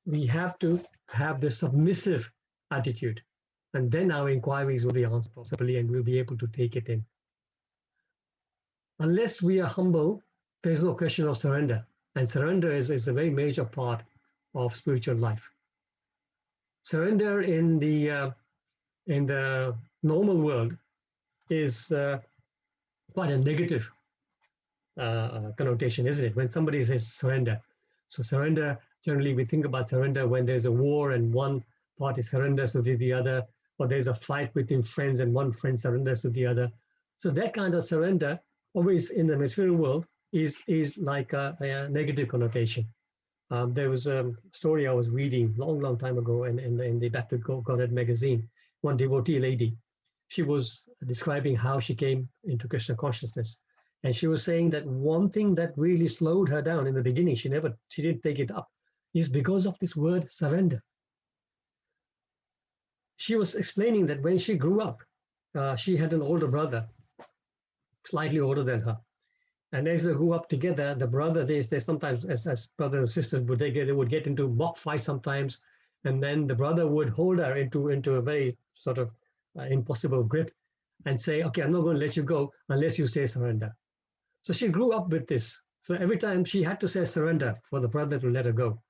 We have to have the submissive attitude, and then our inquiries will be answered properly and we'll be able to take it in. Unless we are humble, there's no question of surrender. And surrender is a very major part of spiritual life. Surrender in the normal world is quite a negative connotation, isn't it? When somebody says surrender. So surrender, generally we think about surrender when there's a war and one party surrenders to the other, or there's a fight between friends and one friend surrenders to the other. So that kind of surrender, always in the material world, is like a negative connotation. There was a story I was reading long time ago in the Back to Godhead magazine. One devotee lady, she was describing how she came into Krishna consciousness. And she was saying that one thing that really slowed her down in the beginning, she didn't take it up, is because of this word surrender. She was explaining that when she grew up, she had an older brother, slightly older than her. And as they grew up together, the brother, they sometimes, as brothers and sisters, they would get into mock fights sometimes. And then the brother would hold her into a very sort of impossible grip and say, okay, I'm not going to let you go unless you say surrender. So she grew up with this. So every time she had to say surrender for the brother to let her go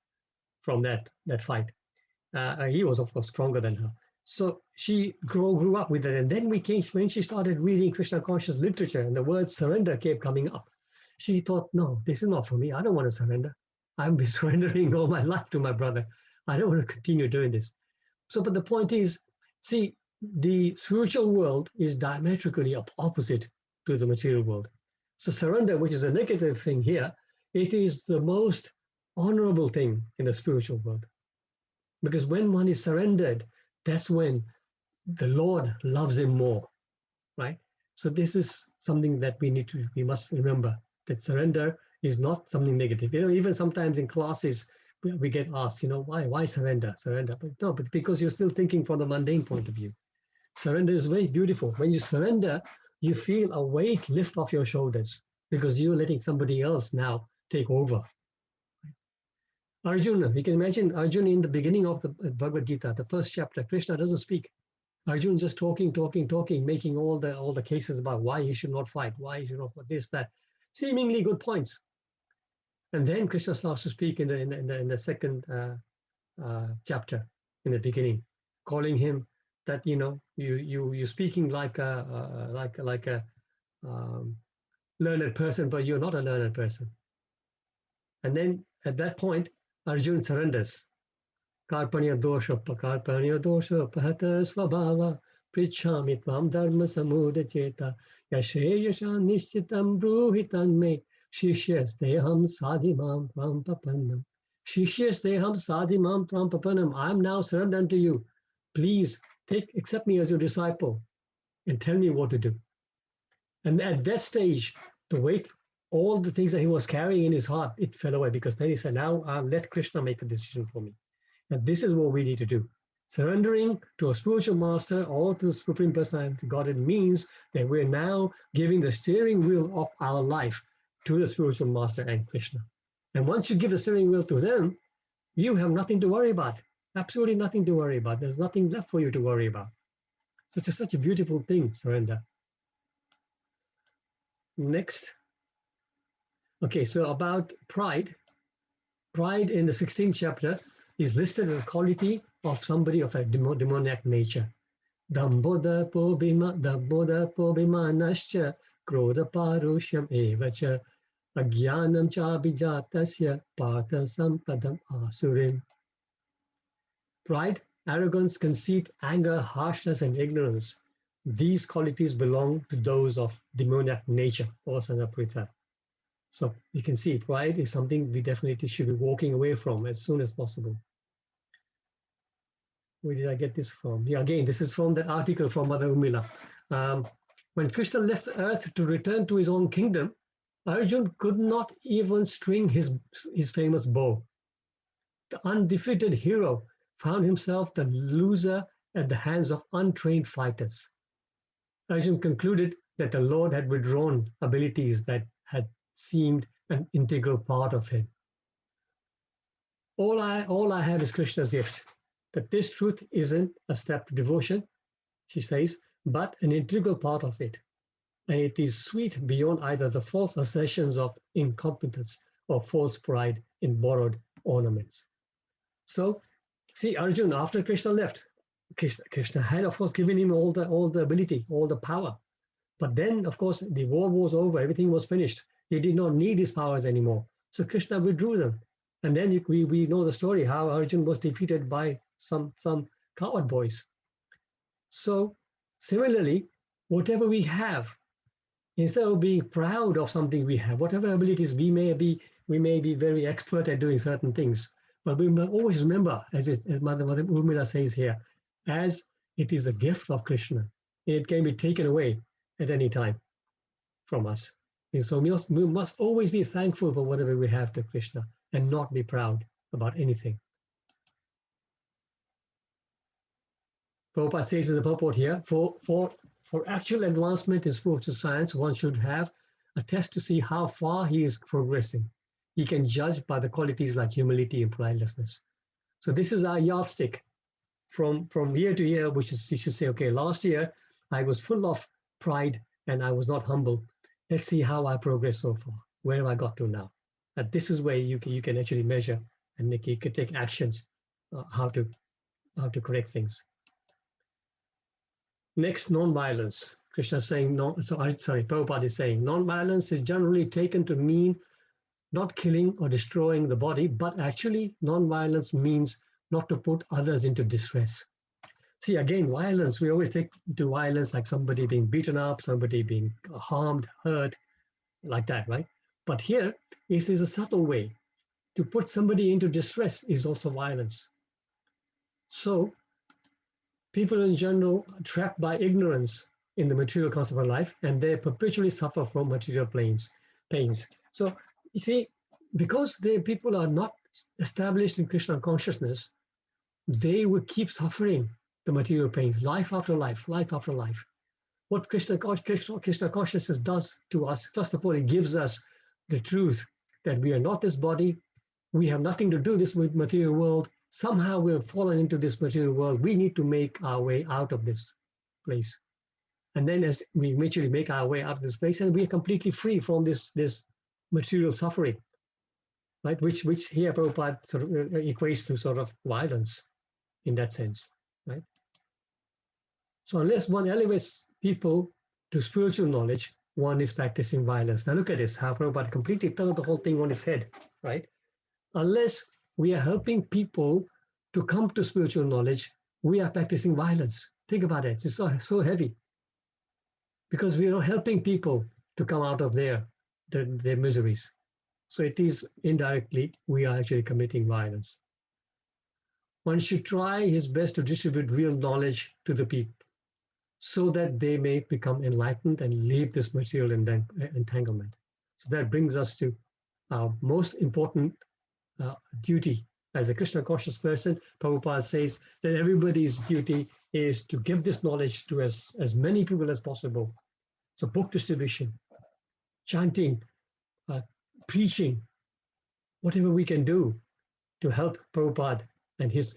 from that fight. He was, of course, stronger than her. So she grew up with it. And then when she started reading Krishna conscious literature and the word surrender kept coming up, she thought, no, this is not for me. I don't want to surrender. I've been surrendering all my life to my brother. I don't want to continue doing this. So, but the point is, see, the spiritual world is diametrically opposite to the material world. So surrender, which is a negative thing here, it is the most honorable thing in the spiritual world. Because when one is surrendered, that's when the Lord loves him more, right? So this is something that we must remember, that surrender is not something negative. You know, even sometimes in classes, we get asked, you know, why surrender? But because you're still thinking from the mundane point of view. Surrender is very beautiful. When you surrender, you feel a weight lift off your shoulders because you're letting somebody else now take over. Arjuna, you can imagine Arjuna in the beginning of the Bhagavad Gita, the first chapter, Krishna doesn't speak. Arjuna just talking, making all the cases about why he should not fight, why he should not fight, this, that, seemingly good points. And then Krishna starts to speak in the second chapter, in the beginning, calling him that, you know, you're speaking like a learned person, but you're not a learned person. And then at that point, Arjuna surrenders. Karpanya dosha pahata svabhava prichhami tvam dharma samuda cheta yasheyasha nishchitam bruhitan me shishyasteham sadhimam tvam papannam. Shishyasteham sadhimam tvam papannam. I am now surrendered to you. Please accept me as your disciple and tell me what to do. And at that stage, the weight, all the things that he was carrying in his heart, it fell away, because then he said, now I'll let Krishna make the decision for me. And this is what we need to do. Surrendering to a spiritual master or to the Supreme Personality Godhead means that we're now giving the steering wheel of our life to the spiritual master and Krishna. And once you give the steering wheel to them, you have nothing to worry about. Absolutely nothing to worry about. There's nothing left for you to worry about. So it's such a beautiful thing, surrender. Next. Okay, so about pride. Pride in the 16th chapter is listed as a quality of somebody of a demoniac nature. Dambodha pobimanascha krodha parushyam evacha agyanam cha bijatasya partha sampadam asurim. Pride, arrogance, conceit, anger, harshness, and ignorance. These qualities belong to those of demoniac nature, also Prita. So you can see pride is something we definitely should be walking away from as soon as possible. Where did I get this from? Yeah, again, this is from the article from Mother Urmila. When Krishna left earth to return to his own kingdom, Arjun could not even string his famous bow. The undefeated hero found himself the loser at the hands of untrained fighters. Arjun concluded that the Lord had withdrawn abilities that had seemed an integral part of him. All I have is Krishna's gift. That this truth isn't a step to devotion, she says, but an integral part of it. And it is sweet beyond either the false assertions of incompetence or false pride in borrowed ornaments. So, see, Arjuna, after Krishna left, Krishna had, of course, given him all the ability, all the power. But then, of course, the war was over, everything was finished. He did not need his powers anymore. So Krishna withdrew them. And then we know the story, how Arjuna was defeated by some coward boys. So similarly, whatever we have, instead of being proud of something we have, whatever abilities we may be very expert at doing certain things, but we must always remember, as Mother Urmila says here, as it is a gift of Krishna. It can be taken away at any time from us. And so we must always be thankful for whatever we have to Krishna and not be proud about anything. Prabhupada says in the purport here, for actual advancement in spiritual science, one should have a test to see how far he is progressing. He can judge by the qualities like humility and pridelessness. So this is our yardstick from year to year, which is, you should say, okay, last year I was full of pride and I was not humble. Let's see how I progress so far. Where have I got to now? And this is where you can actually measure and you can take actions, how to correct things. Next, non-violence. Krishna is saying, Prabhupada is saying, non-violence is generally taken to mean not killing or destroying the body, but actually non-violence means not to put others into distress. See, again, violence, we always take to violence like somebody being beaten up, somebody being harmed, hurt, like that, right? But here, this is a subtle way. To put somebody into distress is also violence. So, people in general are trapped by ignorance in the material concept of life, and they perpetually suffer from material pains. So, you see, because people are not established in Krishna consciousness, they will keep suffering the material pains, life after life, life after life. What Krishna consciousness does to us, first of all, it gives us the truth that we are not this body, we have nothing to do this with material world. Somehow we have fallen into this material world. We need to make our way out of this place. And then as we eventually make our way out of this place, and we are completely free from this material suffering, right? Which here Prabhupada sort of equates to sort of violence in that sense, right? So unless one elevates people to spiritual knowledge, one is practicing violence. Now look at this, how Prabhupada completely turned the whole thing on its head, right? Unless we are helping people to come to spiritual knowledge, we are practicing violence. Think about it, it's so heavy. Because we are not helping people to come out of their miseries. So it is indirectly, we are actually committing violence. One should try his best to distribute real knowledge to the people so that they may become enlightened and leave this material entanglement. So that brings us to our most important duty. As a Krishna conscious person, Prabhupada says that everybody's duty is to give this knowledge to as many people as possible. So book distribution, chanting, preaching, whatever we can do to help Prabhupada and his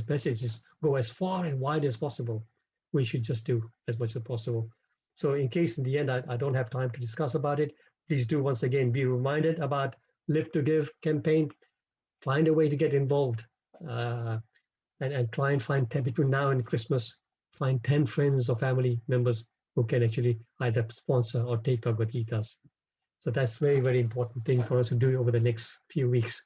messages go as far and wide as possible. We should just do as much as possible. So in case in the end I don't have time to discuss about it, please do once again be reminded about Live to Give campaign. Find a way to get involved and try and find 10, between now and Christmas, find 10 friends or family members who can actually either sponsor or take Bhagavad Gitas. So that's very, very important thing for us to do over the next few weeks.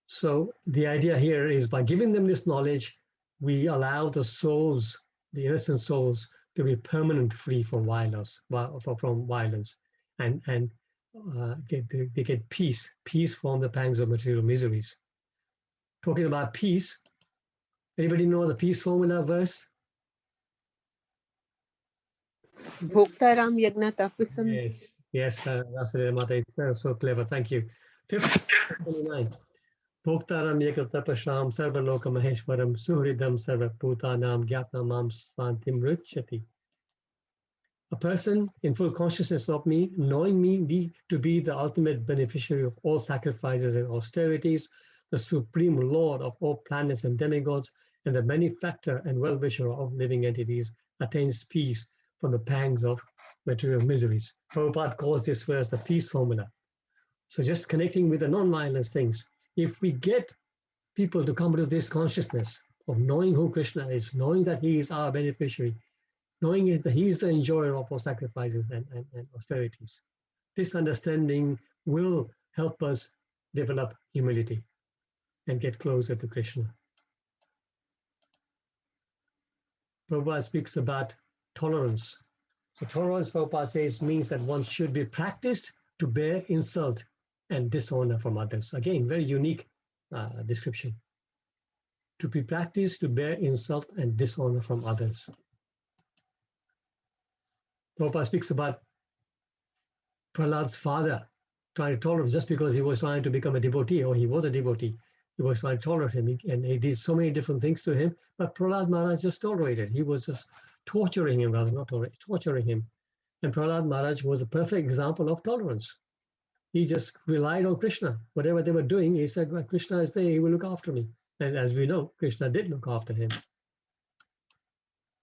So the idea here is by giving them this knowledge, we allow the souls, the innocent souls, to be permanent free from violence, and they get peace from the pangs of material miseries. Talking about peace, anybody know the peace formula verse? Bhoktaram Yagna Tapasam. Yes, Rasudeva Mata, it's so clever. Thank you. 29. Bhoktaram Yakatapasham Sarvaloka Maheshwaram Suhridam Sarvabhutanam Gyatnamam Santim Ruchati. A person in full consciousness of me, knowing me to be the ultimate beneficiary of all sacrifices and austerities, the supreme lord of all planets and demigods, and the benefactor and well-wisher of living entities, attains peace from the pangs of material miseries. Prabhupada calls this verse the peace formula. So just connecting with the non-violence things. If we get people to come to this consciousness of knowing who Krishna is, knowing that he is our beneficiary, knowing that he is the enjoyer of our sacrifices and austerities, this understanding will help us develop humility and get closer to Krishna. Prabhupada speaks about tolerance. So tolerance, Prabhupada says, means that one should be practiced to bear insult and dishonor from others. Again, very unique description. To be practiced to bear insult and dishonor from others. Prabhupada speaks about Prahlad's father trying to tolerate him just because he was trying to become a devotee, or he was a devotee. He was trying to tolerate him, and he did so many different things to him, but Prahlad Maharaj just tolerated. He was just torturing him, rather, not tolerate, torturing him. And Prahlad Maharaj was a perfect example of tolerance. He just relied on Krishna. Whatever they were doing, he said, well, Krishna is there, he will look after me. And as we know, Krishna did look after him.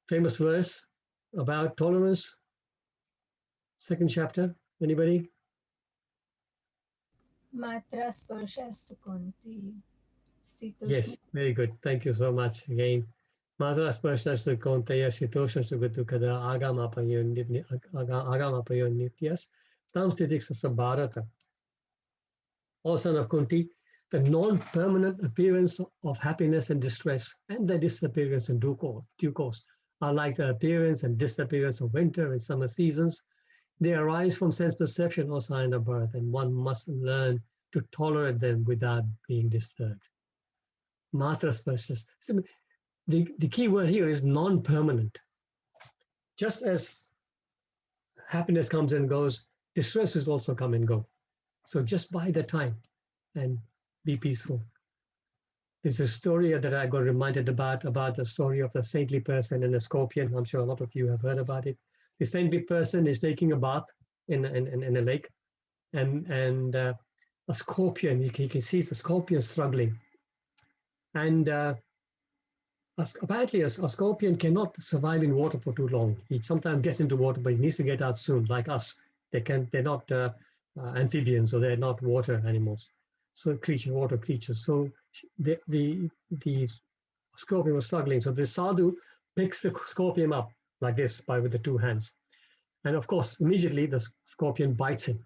Famous verse about tolerance, 2nd chapter. Anybody? Matra Sparshas Kunti. Yes, very good. Thank you so much again. Matra Sparshas Kunteya Sitoshas Gutukada Agamapayo Nityas Tam Stitiks of Bharata. O son of Kunti, the non-permanent appearance of happiness and distress and their disappearance in due course are like the appearance and disappearance of winter and summer seasons. They arise from sense perception or sign of birth, and one must learn to tolerate them without being disturbed. Matra Sparshas. The key word here is non-permanent. Just as happiness comes and goes, distress will also come and go. So just bide the time and be peaceful. There's a story that I got reminded about the story of the saintly person and a scorpion. I'm sure a lot of you have heard about it. The saintly person is taking a bath in a lake, and a scorpion, you can see the scorpion struggling. And apparently a scorpion cannot survive in water for too long. He sometimes gets into water, but he needs to get out soon, like us. They're not amphibians, so they're not water animals. So water creatures. So the scorpion was struggling. So the sadhu picks the scorpion up like this with the two hands. And of course, immediately the scorpion bites him.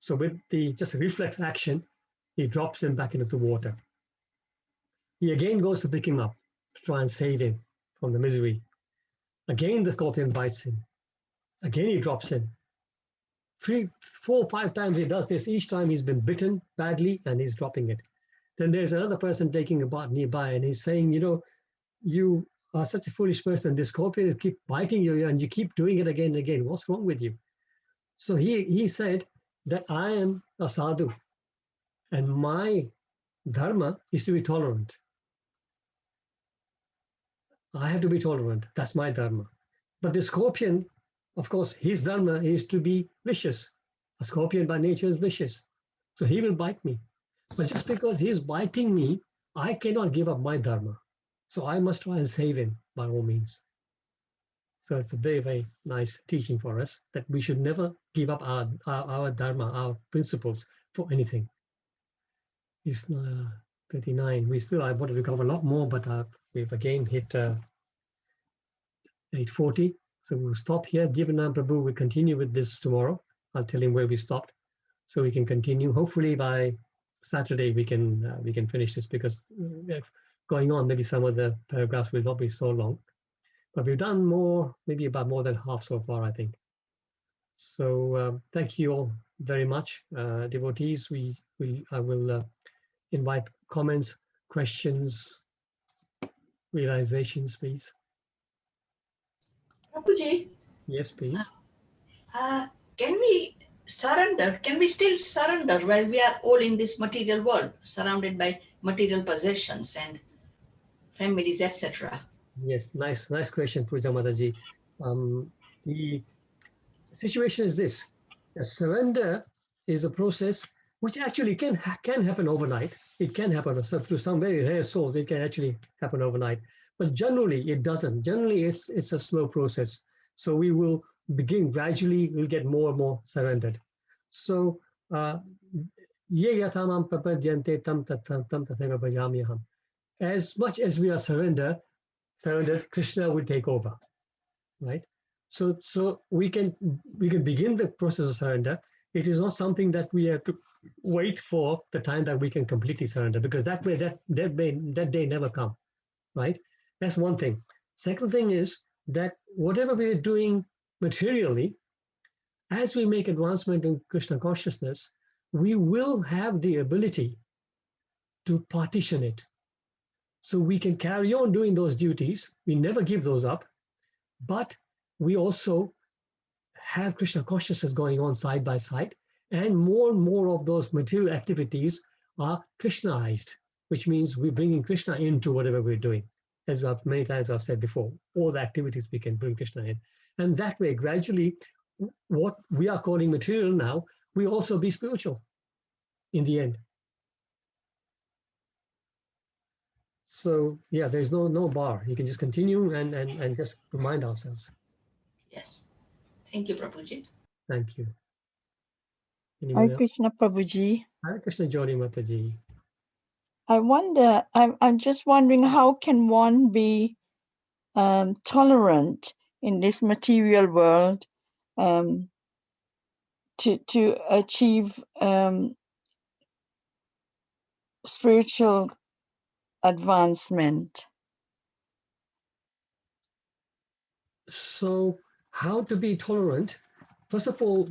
So with just a reflex action, he drops him back into the water. He again goes to pick him up to try and save him from the misery. Again, the scorpion bites him. Again, he drops him. 3, 4, 5 times he does this. Each time he's been bitten badly and he's dropping it. Then there's another person taking a bath nearby, and he's saying, you are such a foolish person. This scorpion keep biting you and you keep doing it again and again. What's wrong with you? So he said that I am a sadhu and my dharma is to be tolerant. I have to be tolerant. That's my dharma. But the scorpion, of course, his dharma is to be vicious. A scorpion by nature is vicious. So he will bite me. But just because he's biting me, I cannot give up my dharma. So I must try and save him by all means. So it's a very, very nice teaching for us that we should never give up our dharma, our principles for anything. It's 39. I wanted to cover a lot more, but we've again hit 8:40. So we'll stop here. Jivanam Prabhu will continue with this tomorrow. I'll tell him where we stopped so we can continue. Hopefully by Saturday we can finish this, because going on, maybe some of the paragraphs will not be so long, but we've done more, maybe about more than half so far, I think. So thank you all very much, devotees. I will invite comments, questions, realizations, please. Prabhuji, Yes, please. can we surrender? Can we still surrender while we are all in this material world, surrounded by material possessions and families, etc.? Yes, nice question, Puja Mataji. The situation is this: a surrender is a process which actually can happen overnight. It can happen to some very rare souls. It can actually happen overnight, but generally it doesn't. Generally, it's a slow process. So we will begin gradually. We'll get more and more surrendered. So as much as we are surrendered, Krishna will take over, right? So we can begin the process of surrender. It is not something that we have to wait for the time that we can completely surrender, because that day never come, right? That's one thing. Second thing is that whatever we are doing materially, as we make advancement in Krishna consciousness, we will have the ability to partition it. So we can carry on doing those duties. We never give those up, but we also have Krishna consciousness going on side by side, and more of those material activities are Krishnaized, which means we're bringing Krishna into whatever we're doing. As many times I've said before, all the activities we can bring Krishna in. And that way, gradually, what we are calling material now, we also be spiritual in the end. So yeah, there's no bar. You can just continue and just remind ourselves. Yes. Thank you, Prabhuji. Thank you. Hare Krishna, Prabhuji. Hare Krishna, Jodi Mataji. I wonder, I'm just wondering, how can one be tolerant in this material world to achieve spiritual advancement? So how to be tolerant? First of all,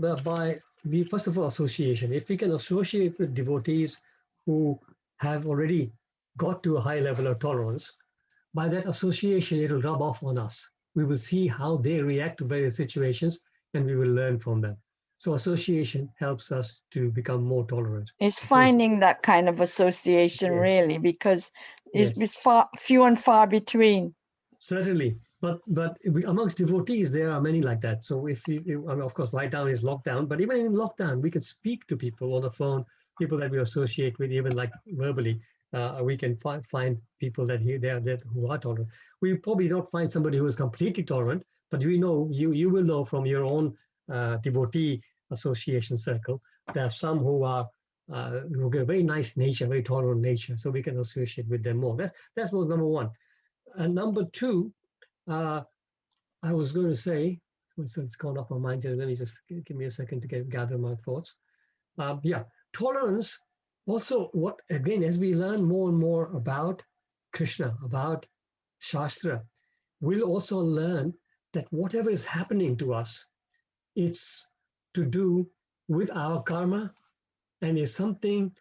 association. If we can associate with devotees who have already got to a high level of tolerance, by that association, it will rub off on us. We will see how they react to various situations, and we will learn from them. So association helps us to become more tolerant. It's finding that kind of association, yes, really, because it's few and far between. Certainly, but amongst devotees, there are many like that. So if of course, right now is lockdown, but even in lockdown, we can speak to people on the phone, people that we associate with, even like verbally. We can find people that who are tolerant. We probably don't find somebody who is completely tolerant, but we know you will know from your own devotee association circle. There are some who get a very nice nature, very tolerant nature, so we can associate with them more. That's was number one. And number two, I was going to say, so it's gone off my mind. Let me just give me a second to gather my thoughts. Tolerance. Also, as we learn more and more about Krishna, about Shastra, we'll also learn that whatever is happening to us, it's to do with our karma, and is something.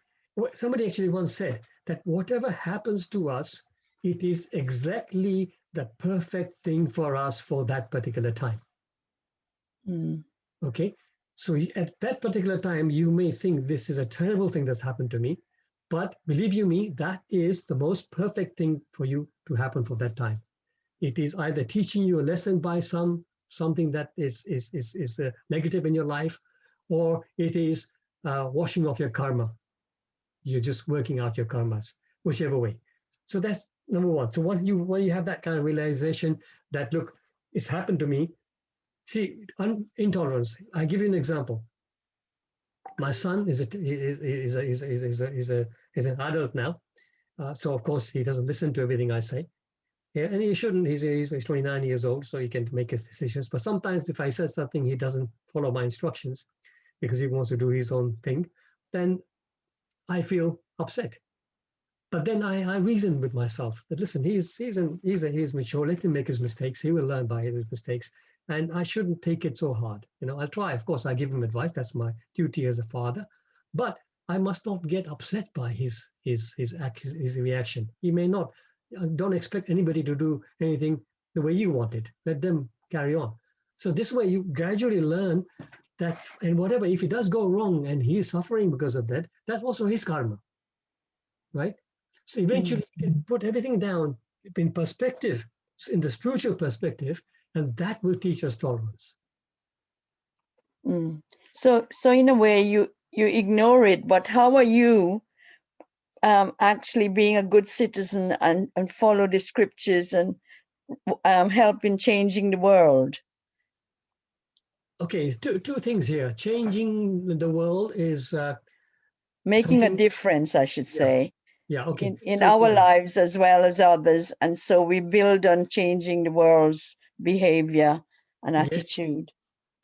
Somebody actually once said that whatever happens to us, it is exactly the perfect thing for us for that particular time. Okay. So at that particular time, you may think this is a terrible thing that's happened to me, but believe you me, that is the most perfect thing for you to happen for that time. It is either teaching you a lesson by something that is negative in your life, or it is washing off your karma. You're just working out your karmas, whichever way. So that's number one. So when you have that kind of realization that, look, it's happened to me. See, intolerance. I give you an example. My son is an adult now, so of course he doesn't listen to everything I say. Yeah, and he shouldn't. He's 29 years old, so he can make his decisions. But sometimes, if I say something, he doesn't follow my instructions because he wants to do his own thing. Then I feel upset. But then I reason with myself that, listen, he's mature. Let him make his mistakes. He will learn by his mistakes, and I shouldn't take it so hard. I'll try. Of course, I give him advice. That's my duty as a father. But I must not get upset by his reaction. He may not. Don't expect anybody to do anything the way you want it. Let them carry on. So this way, you gradually learn that, and whatever, if it does go wrong and he is suffering because of that, that's also his karma, right? So eventually you can put everything down in perspective, in the spiritual perspective, and that will teach us tolerance. So in a way, you ignore it, but how are you actually being a good citizen and follow the scriptures and help in changing the world? Okay, two things here. Changing the world is making a difference, I should say. Yeah, okay. In our lives as well as others. And so we build on changing the world's behavior and attitude.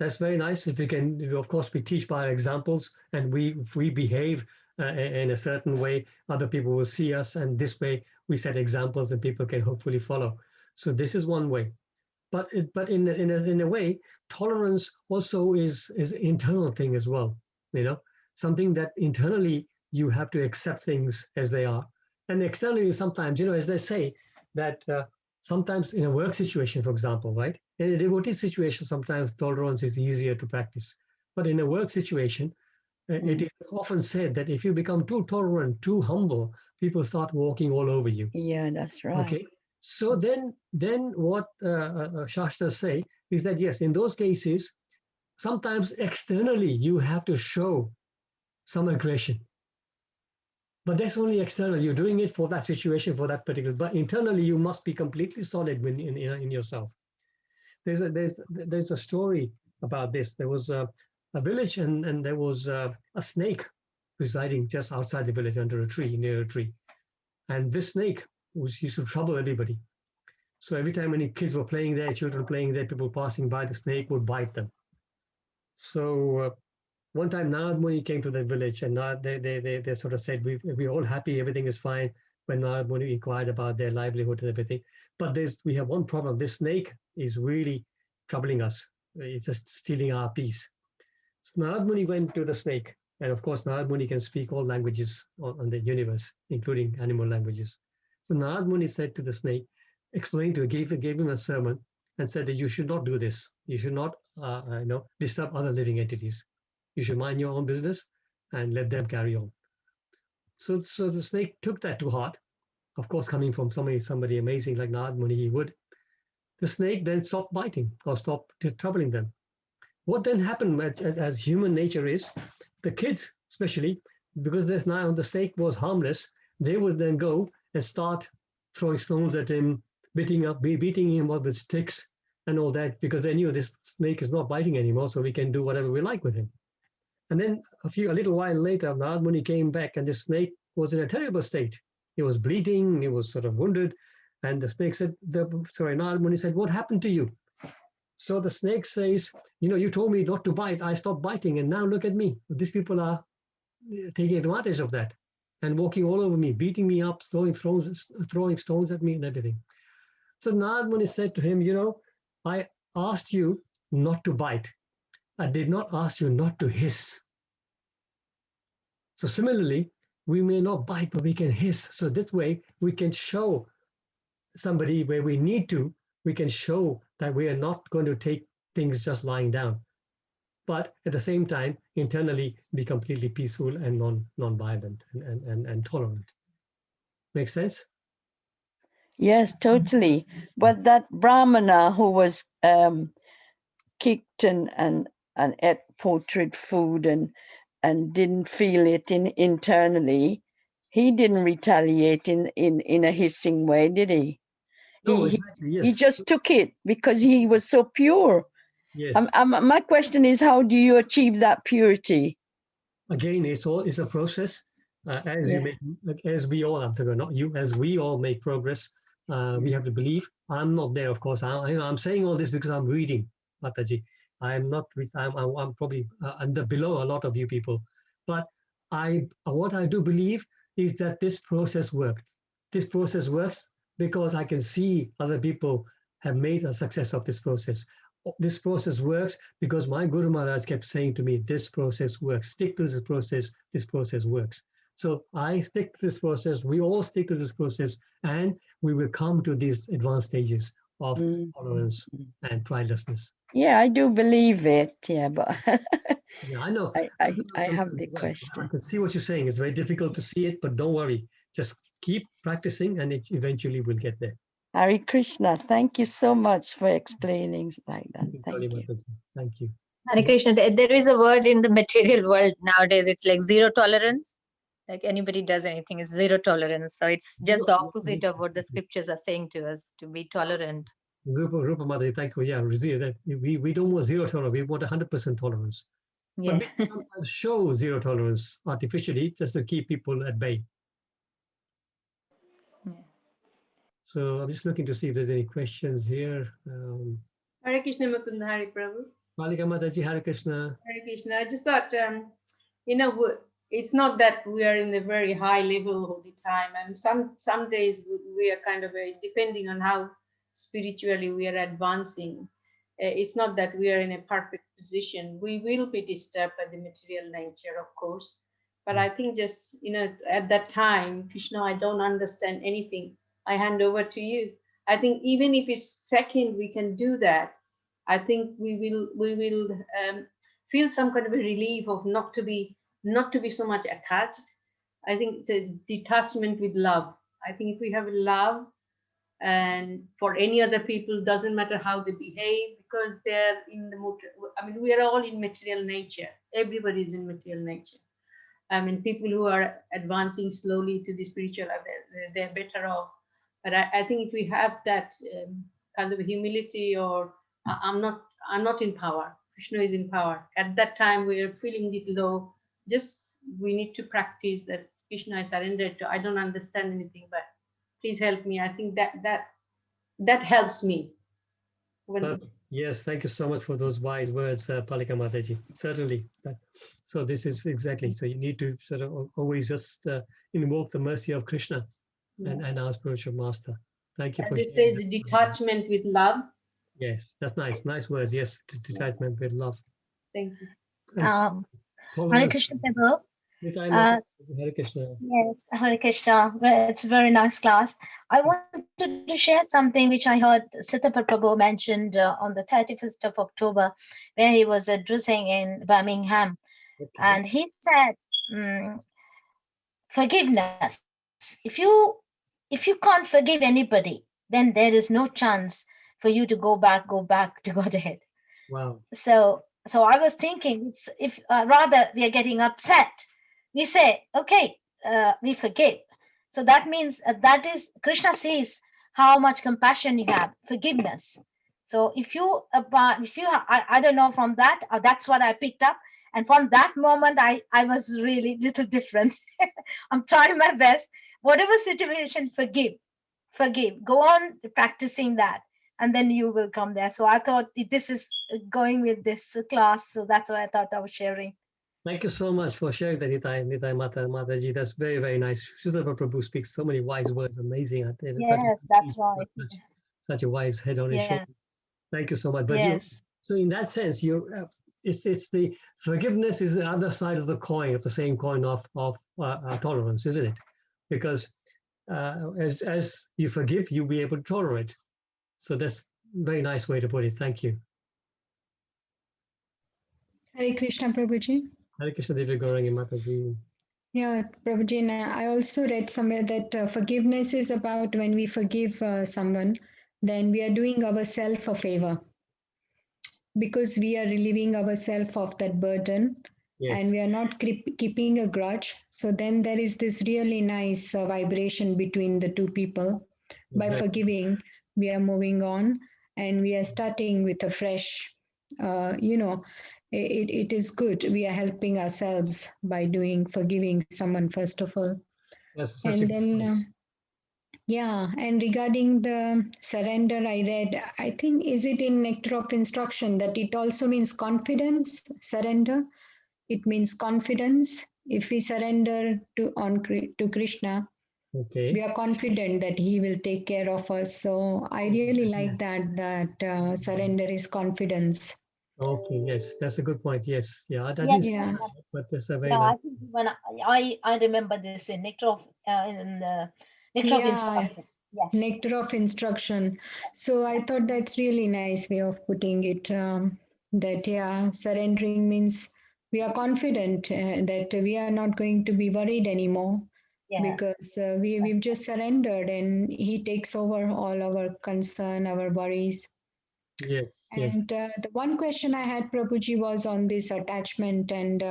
That's very nice. If we can, of course, we teach by examples, and if we behave in a certain way, other people will see us, and this way we set examples and people can hopefully follow. So this is one way. But in a way, tolerance also is an internal thing as well. Something that internally you have to accept things as they are, and externally sometimes, as they say, that sometimes in a work situation, for example, right? In a devotee situation, sometimes tolerance is easier to practice. But in a work situation, it is often said that if you become too tolerant, too humble, people start walking all over you. Yeah, that's right. Okay. So then what Shastras say is that, yes, in those cases, sometimes externally you have to show some aggression. But that's only external. You're doing it for that situation, for that particular. But internally, you must be completely solid in yourself. There's a story about this. There was a village, and there was a snake residing just outside the village under a tree, near a tree. And this snake used to trouble everybody. So every time any kids were playing there, children playing there, people passing by, the snake would bite them. So one time Narad Muni came to the village, and they sort of said, we're all happy, everything is fine, when Narad Muni inquired about their livelihood and everything. But we have one problem. This snake is really troubling us. It's just stealing our peace. So Narad Muni went to the snake, and of course Narad Muni can speak all languages on the universe, including animal languages. So Narad Muni said to the snake, explained to him, gave him a sermon, and said that you should not do this. You should not disturb other living entities. You should mind your own business and let them carry on. So the snake took that to heart. Of course, coming from somebody amazing like Narad Muni, he would. The snake then stopped biting or stopped troubling them. What then happened, as human nature is, the kids especially, because the snake was harmless, they would then go and start throwing stones at him, beating him up with sticks and all that, because they knew this snake is not biting anymore, so we can do whatever we like with him. And then a little while later, Narad Muni came back, and the snake was in a terrible state. He was bleeding, he was sort of wounded, and the snake said, Narad Muni said, what happened to you? So the snake says, you told me not to bite, I stopped biting, and now look at me. These people are taking advantage of that and walking all over me, beating me up, throwing stones at me and everything. So Narad Muni said to him, I asked you not to bite. I did not ask you not to hiss. So similarly, we may not bite, but we can hiss. So this way, we can show somebody where we need to, we can show that we are not going to take things just lying down. But at the same time, internally be completely peaceful and non-violent and tolerant. Make sense? Yes, totally. But that Brahmana who was kicked and ate putrid food and didn't feel it internally, he didn't retaliate in a hissing way, did he? No, exactly, yes. He just took it because he was so pure. Yes. My question is, how do you achieve that purity? Again, it's a process. As we all have to, not you, as we all make progress, we have to believe. I'm not there, of course. I'm saying all this because I'm reading, Mataji. I'm not. I'm probably below a lot of you people, but what I do believe is that this process works. This process works because I can see other people have made a success of this process. This process works because my Guru Maharaj kept saying to me, this process works. Stick to this process works. So I stick to this process, we all stick to this process, and we will come to these advanced stages of tolerance and pridelessness. Yeah, I do believe it. Yeah, but Yeah, I know. I have the I question. can see what you're saying. It's very difficult to see it, but don't worry. Just keep practicing and it eventually will get there. Hare Krishna, thank you so much for explaining like that. Thank you. Thank you. Hare Krishna, there is a word in the material world nowadays. It's like zero tolerance. Like anybody does anything, it's zero tolerance. So it's just the opposite of what the scriptures are saying to us, to be tolerant. Rupa Mother, thank you. Yeah, we don't want zero tolerance. We want 100% tolerance. Yeah. But we sometimes show zero tolerance artificially just to keep people at bay. So I'm just looking to see if there's any questions here. Hare Krishna, Mukunda, Hare Prabhu. Malika Mataji, Hare Krishna. Hare Krishna. I just thought, it's not that we are in a very high level all the time. And some days we are kind of depending on how spiritually we are advancing. It's not that we are in a perfect position. We will be disturbed by the material nature, of course. But I think just, at that time, Krishna, I don't understand anything. I hand over to you. I think even if it's second, we can do that. I think we will feel some kind of a relief of not to be so much attached. I think it's a detachment with love. I think if we have love, and for any other people, doesn't matter how they behave, because they're in the we are all in material nature. Everybody is in material nature. People who are advancing slowly to the spiritual life, they're better off. But I think if we have that kind of humility, or I'm not in power, Krishna is in power. At that time, we are feeling it low. Just we need to practice that. Krishna, I surrendered to. I don't understand anything, but please help me. I think that helps me. Yes, thank you so much for those wise words, Palika Mataji. Certainly. So this is exactly. So you need to sort of always just invoke the mercy of Krishna and our spiritual master. Thank you for sharing. As it says, detachment with love. Yes, that's nice. Nice words. Yes, detachment with love. Thank you. Hare Krishna, Prabhu. Hare Krishna. Yes, Hare Krishna. It's a very nice class. I wanted to share something which I heard Siddhartha Prabhu mentioned on the 31st of October, where he was addressing in Birmingham. Okay. And he said, forgiveness. If you can't forgive anybody, then there is no chance for you to go back to Godhead. Wow. So I was thinking, if rather we are getting upset, we say, okay, we forgive. So that means that is Krishna sees how much compassion you have, forgiveness. So if you, I don't know, from that, that's what I picked up. And from that moment, I was really little different. I'm trying my best. Whatever situation, forgive. Go on practicing that, and then you will come there. So I thought this is going with this class. So that's what I thought I was sharing. Thank you so much for sharing that, Nitai Mataji. That's very, very nice. Siddhartha Prabhu speaks so many wise words. Amazing. Yes, that's right. Such a wise head on his shoulder. Thank you so much. But yes. So in that sense, it's the forgiveness is the other side of the coin, of the same coin of tolerance, isn't it? Because as you forgive, you'll be able to tolerate. So that's a very nice way to put it. Thank you. Hare Krishna, Prabhuji. Hare Krishna, Devi Gaurangi Mataji. Yeah, Prabhuji, I also read somewhere that forgiveness is about when we forgive someone, then we are doing ourselves a favor, because we are relieving ourselves of that burden. Yes. And we are not keeping a grudge. So then there is this really nice vibration between the two people. Exactly. By forgiving, we are moving on, and we are starting with a fresh, it is good. We are helping ourselves by forgiving someone first of all. Yes, and then, and regarding the surrender, I read, I think, is it in Nectar of Instruction that it also means confidence, surrender? It means confidence. If we surrender to Krishna, Okay. we are confident that he will take care of us. So I really like that surrender is confidence. Okay, yes, that's a good point. Yes, yeah, I Yes, didn't see Yeah. that, but that's a very yeah, nice. I think when I remember this in Nectar of Nectar of Yeah, Instruction. Yes. nectar of instruction. So I thought that's really nice way of putting it. That yeah, surrendering means we are confident that we are not going to be worried anymore Yeah. because we've just surrendered and he takes over all our concern, our worries. Yes, yes. And the one question I had, Prabhuji, was on this attachment, and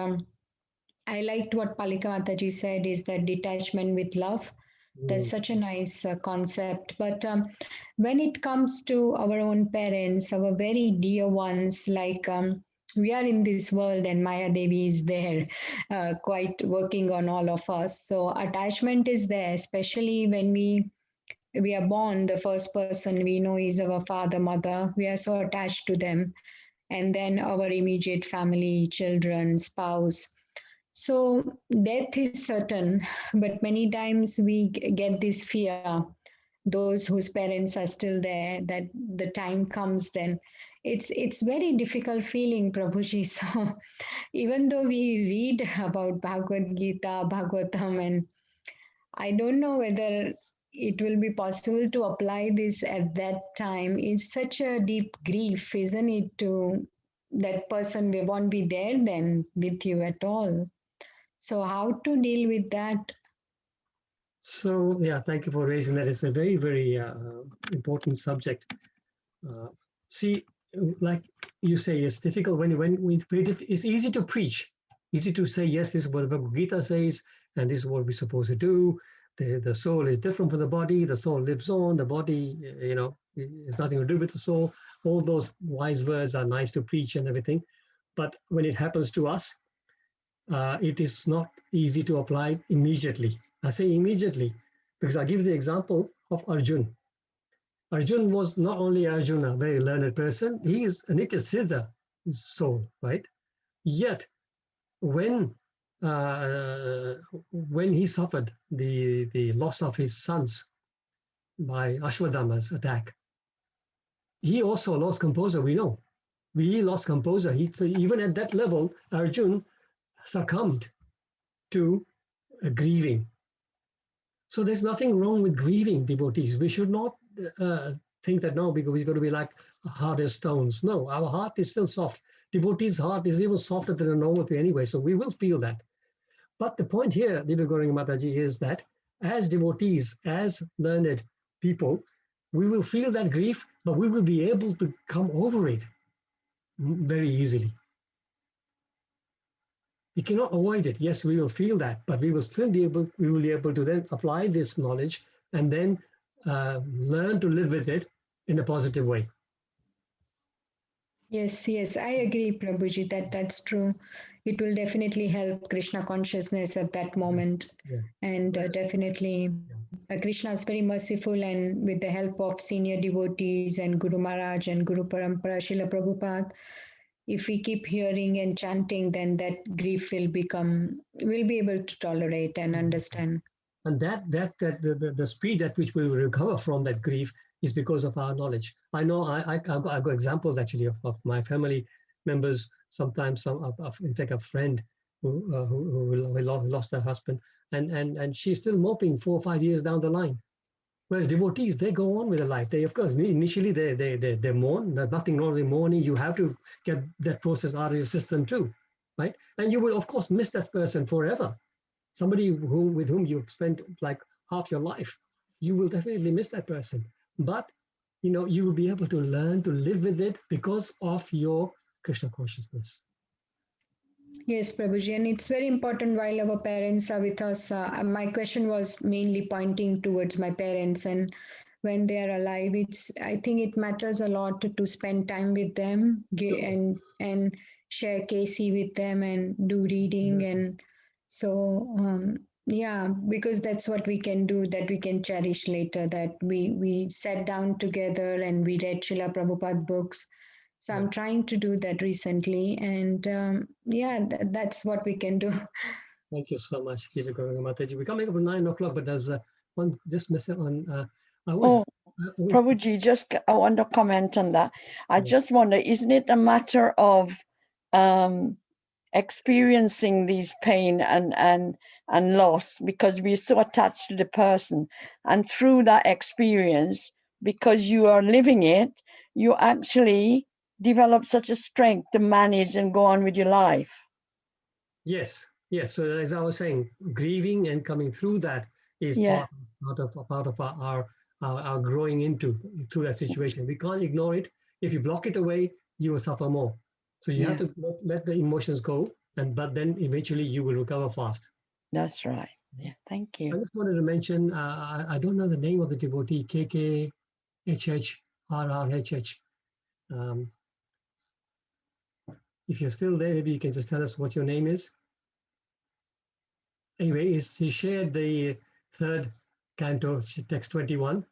I liked what Palika Mataji said is that detachment with love. That's such a nice concept. But when it comes to our own parents, our very dear ones, like we are in this world and Maya Devi is there, quite working on all of us. So attachment is there, especially when we are born. The first person we know is our father, mother. We are so attached to them, and then our immediate family, children, spouse. So death is certain, but many times we get this fear. Those whose parents are still there, that the time comes, then it's very difficult feeling, Prabhuji. So even though we read about Bhagavad Gita, Bhagavatam, and I don't know whether it will be possible to apply this at that time. It's such a deep grief, isn't it? To that person, we won't be there then with you at all. So, how to deal with that? So yeah, thank you for raising that. It's a very, very important subject. Uh, see, like you say, it's difficult when we preach it. It's easy to preach, easy to say, yes, this is what the Bhagavad Gita says, and this is what we're supposed to do. The soul is different from the body. The soul lives on. The body, it's nothing to do with the soul. All those wise words are nice to preach and everything, but when it happens to us, it is not easy to apply immediately. I say immediately because I give the example of Arjun. Arjun was not only Arjuna, a very learned person, he is a Nitya Siddha soul, right? Yet, when he suffered the loss of his sons by Ashwadhama's attack, he also lost composure, we know. He lost composure. So even at that level, Arjun succumbed to grieving. So there's nothing wrong with grieving, devotees. We should not think that no, because we've got to be like hard as stones. No, our heart is still soft. Devotee's heart is even softer than a normal tree anyway, so we will feel that. But the point here, Divya Gauranga Mataji, is that as devotees, as learned people, we will feel that grief, but we will be able to come over it very easily. We cannot avoid it. Yes, we will feel that, but we will still be able. We will be able to then apply this knowledge and then learn to live with it in a positive way. Yes, yes, I agree, Prabhuji, that's true. It will definitely help Krishna consciousness at that moment. Yeah. And definitely, Krishna is very merciful, and with the help of senior devotees and Guru Maharaj and Guru Parampara, Srila Prabhupada, if we keep hearing and chanting, then that grief will we'll be able to tolerate and understand. And the speed at which we will recover from that grief is because of our knowledge. I know I've got examples actually of my family members. Sometimes in fact, a friend who lost her husband, and she's still moping 4 or 5 years down the line. Whereas devotees, they go on with their life. They, of course, initially they mourn. There's nothing wrong with mourning. You have to get that process out of your system too, right? And you will, of course, miss that person forever. Somebody with whom you've spent like half your life, you will definitely miss that person. But you will be able to learn to live with it because of your Krishna consciousness. Yes, Prabhuji, and it's very important while our parents are with us. My question was mainly pointing towards my parents, and when they are alive, I think it matters a lot to spend time with them and share KC with them and do reading, and so yeah, because that's what we can do, that we can cherish later. That we sat down together and we read Srila Prabhupada books. So I'm trying to do that recently, and yeah, that's what we can do. Thank you so much, Devi Gauranga Mataji. We're coming up at 9 o'clock, but there's one just message on. I was. Prabhuji, I want to comment on that. I just wonder, isn't it a matter of experiencing these pain and loss because we're so attached to the person, and through that experience, because you are living it, you actually develop such a strength to manage and go on with your life. Yes, yes. So as I was saying, grieving and coming through that is part of our growing through that situation. We can't ignore it. If you block it away, you will suffer more. So you have to let the emotions go, but then eventually you will recover fast. That's right. Yeah, thank you. I just wanted to mention, I don't know the name of the devotee, KKHHRRHH. If you're still there, maybe you can just tell us what your name is. Anyway, he shared the third canto, text 21,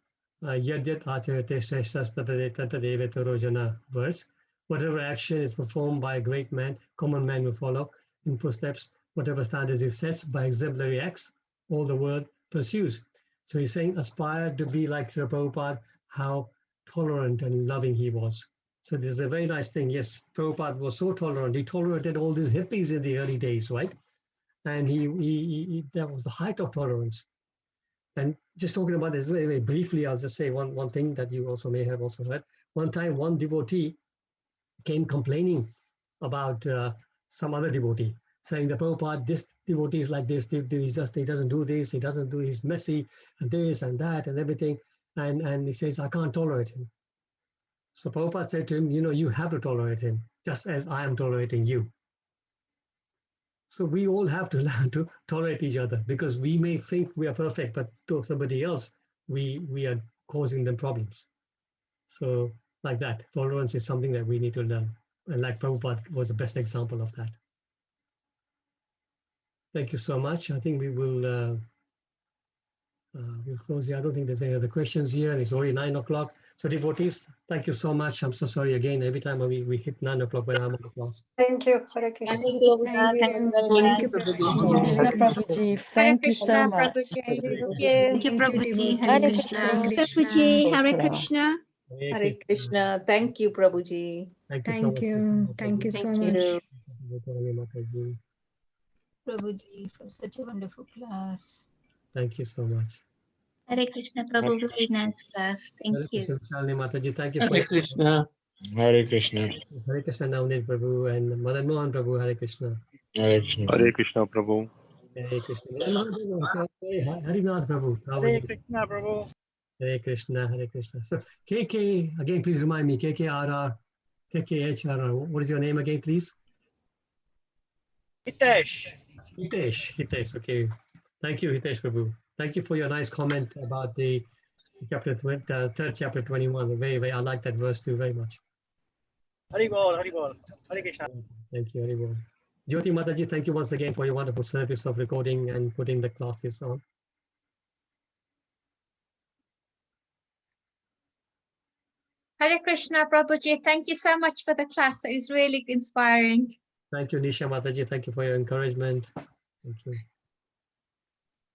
Yadyat Acharate Shreshtas Tatadevetaro Jana verse. Whatever action is performed by a great man, common man will follow in footsteps. Whatever standards he sets by exemplary acts, all the world pursues. So he's saying, aspire to be like Srila Prabhupada, how tolerant and loving he was. So this is a very nice thing. Yes, Prabhupada was so tolerant. He tolerated all these hippies in the early days, right? And he that was the height of tolerance. And just talking about this very, very briefly, I'll just say one thing that you also may have also heard. One time, one devotee came complaining about some other devotee, saying the Prabhupada, this devotee is like this, he doesn't do this, he's messy, and this and that and everything. And he says, I can't tolerate him. So Prabhupada said to him, you have to tolerate him, just as I am tolerating you. So we all have to learn to tolerate each other, because we may think we are perfect, but to somebody else, we are causing them problems. So like that, tolerance is something that we need to learn. And like Prabhupada was the best example of that. Thank you so much. I think we will we'll close here. I don't think there's any other questions here. It's already 9 o'clock. So devotees, thank you so much. I'm so sorry again. Every time we hit 9 o'clock when I'm on the class. Thank you. Hare Krishna. Thank you, Prabhuji. Thank you very much. Thank you, Prabhuji. Thank you so much. Thank you, Prabhuji. Hare Krishna. Krishna. Hare Krishna. Hare Krishna. Thank you, Prabhuji. Thank you so much. Thank you so Thank much. you. Prabhuji, for such a wonderful class. Thank you so much. Hare Krishna, Prabhu. Very nice class. Thank Hare you. Krishna, Shalini Mataji. Thank you for Hare Krishna. Hare Krishna. Hare Krishna, Navneet Prabhu and Madan Mohan Prabhu. Hare Krishna. Hare Krishna. Hare Krishna, Prabhu. Hare Krishna. Harinath Prabhu. How are Hare you? Krishna, Prabhu. Hare Krishna. Hare Krishna. So KK, again, please remind me, KKRR, KKHRR. What is your name again, please? Hitesh. Hitesh. Okay. Thank you, Hitesh Prabhu. Thank you for your nice comment about the third chapter 21. Very, I like that verse too very much. Haribol. Hare Krishna. Thank you, Haribol. Jyoti Mataji, thank you once again for your wonderful service of recording and putting the classes on. Hare Krishna, Prabhuji. Thank you so much for the class. It is really inspiring. Thank you, Nisha Mataji. Thank you for your encouragement. Thank you.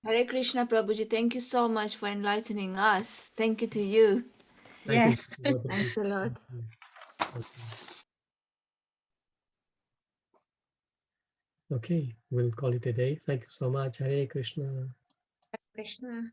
Hare Krishna, Prabhuji. Thank you so much for enlightening us. Thank you to you. Yes. Thanks a lot. Okay, we'll call it a day. Thank you so much. Hare Krishna. Hare Krishna.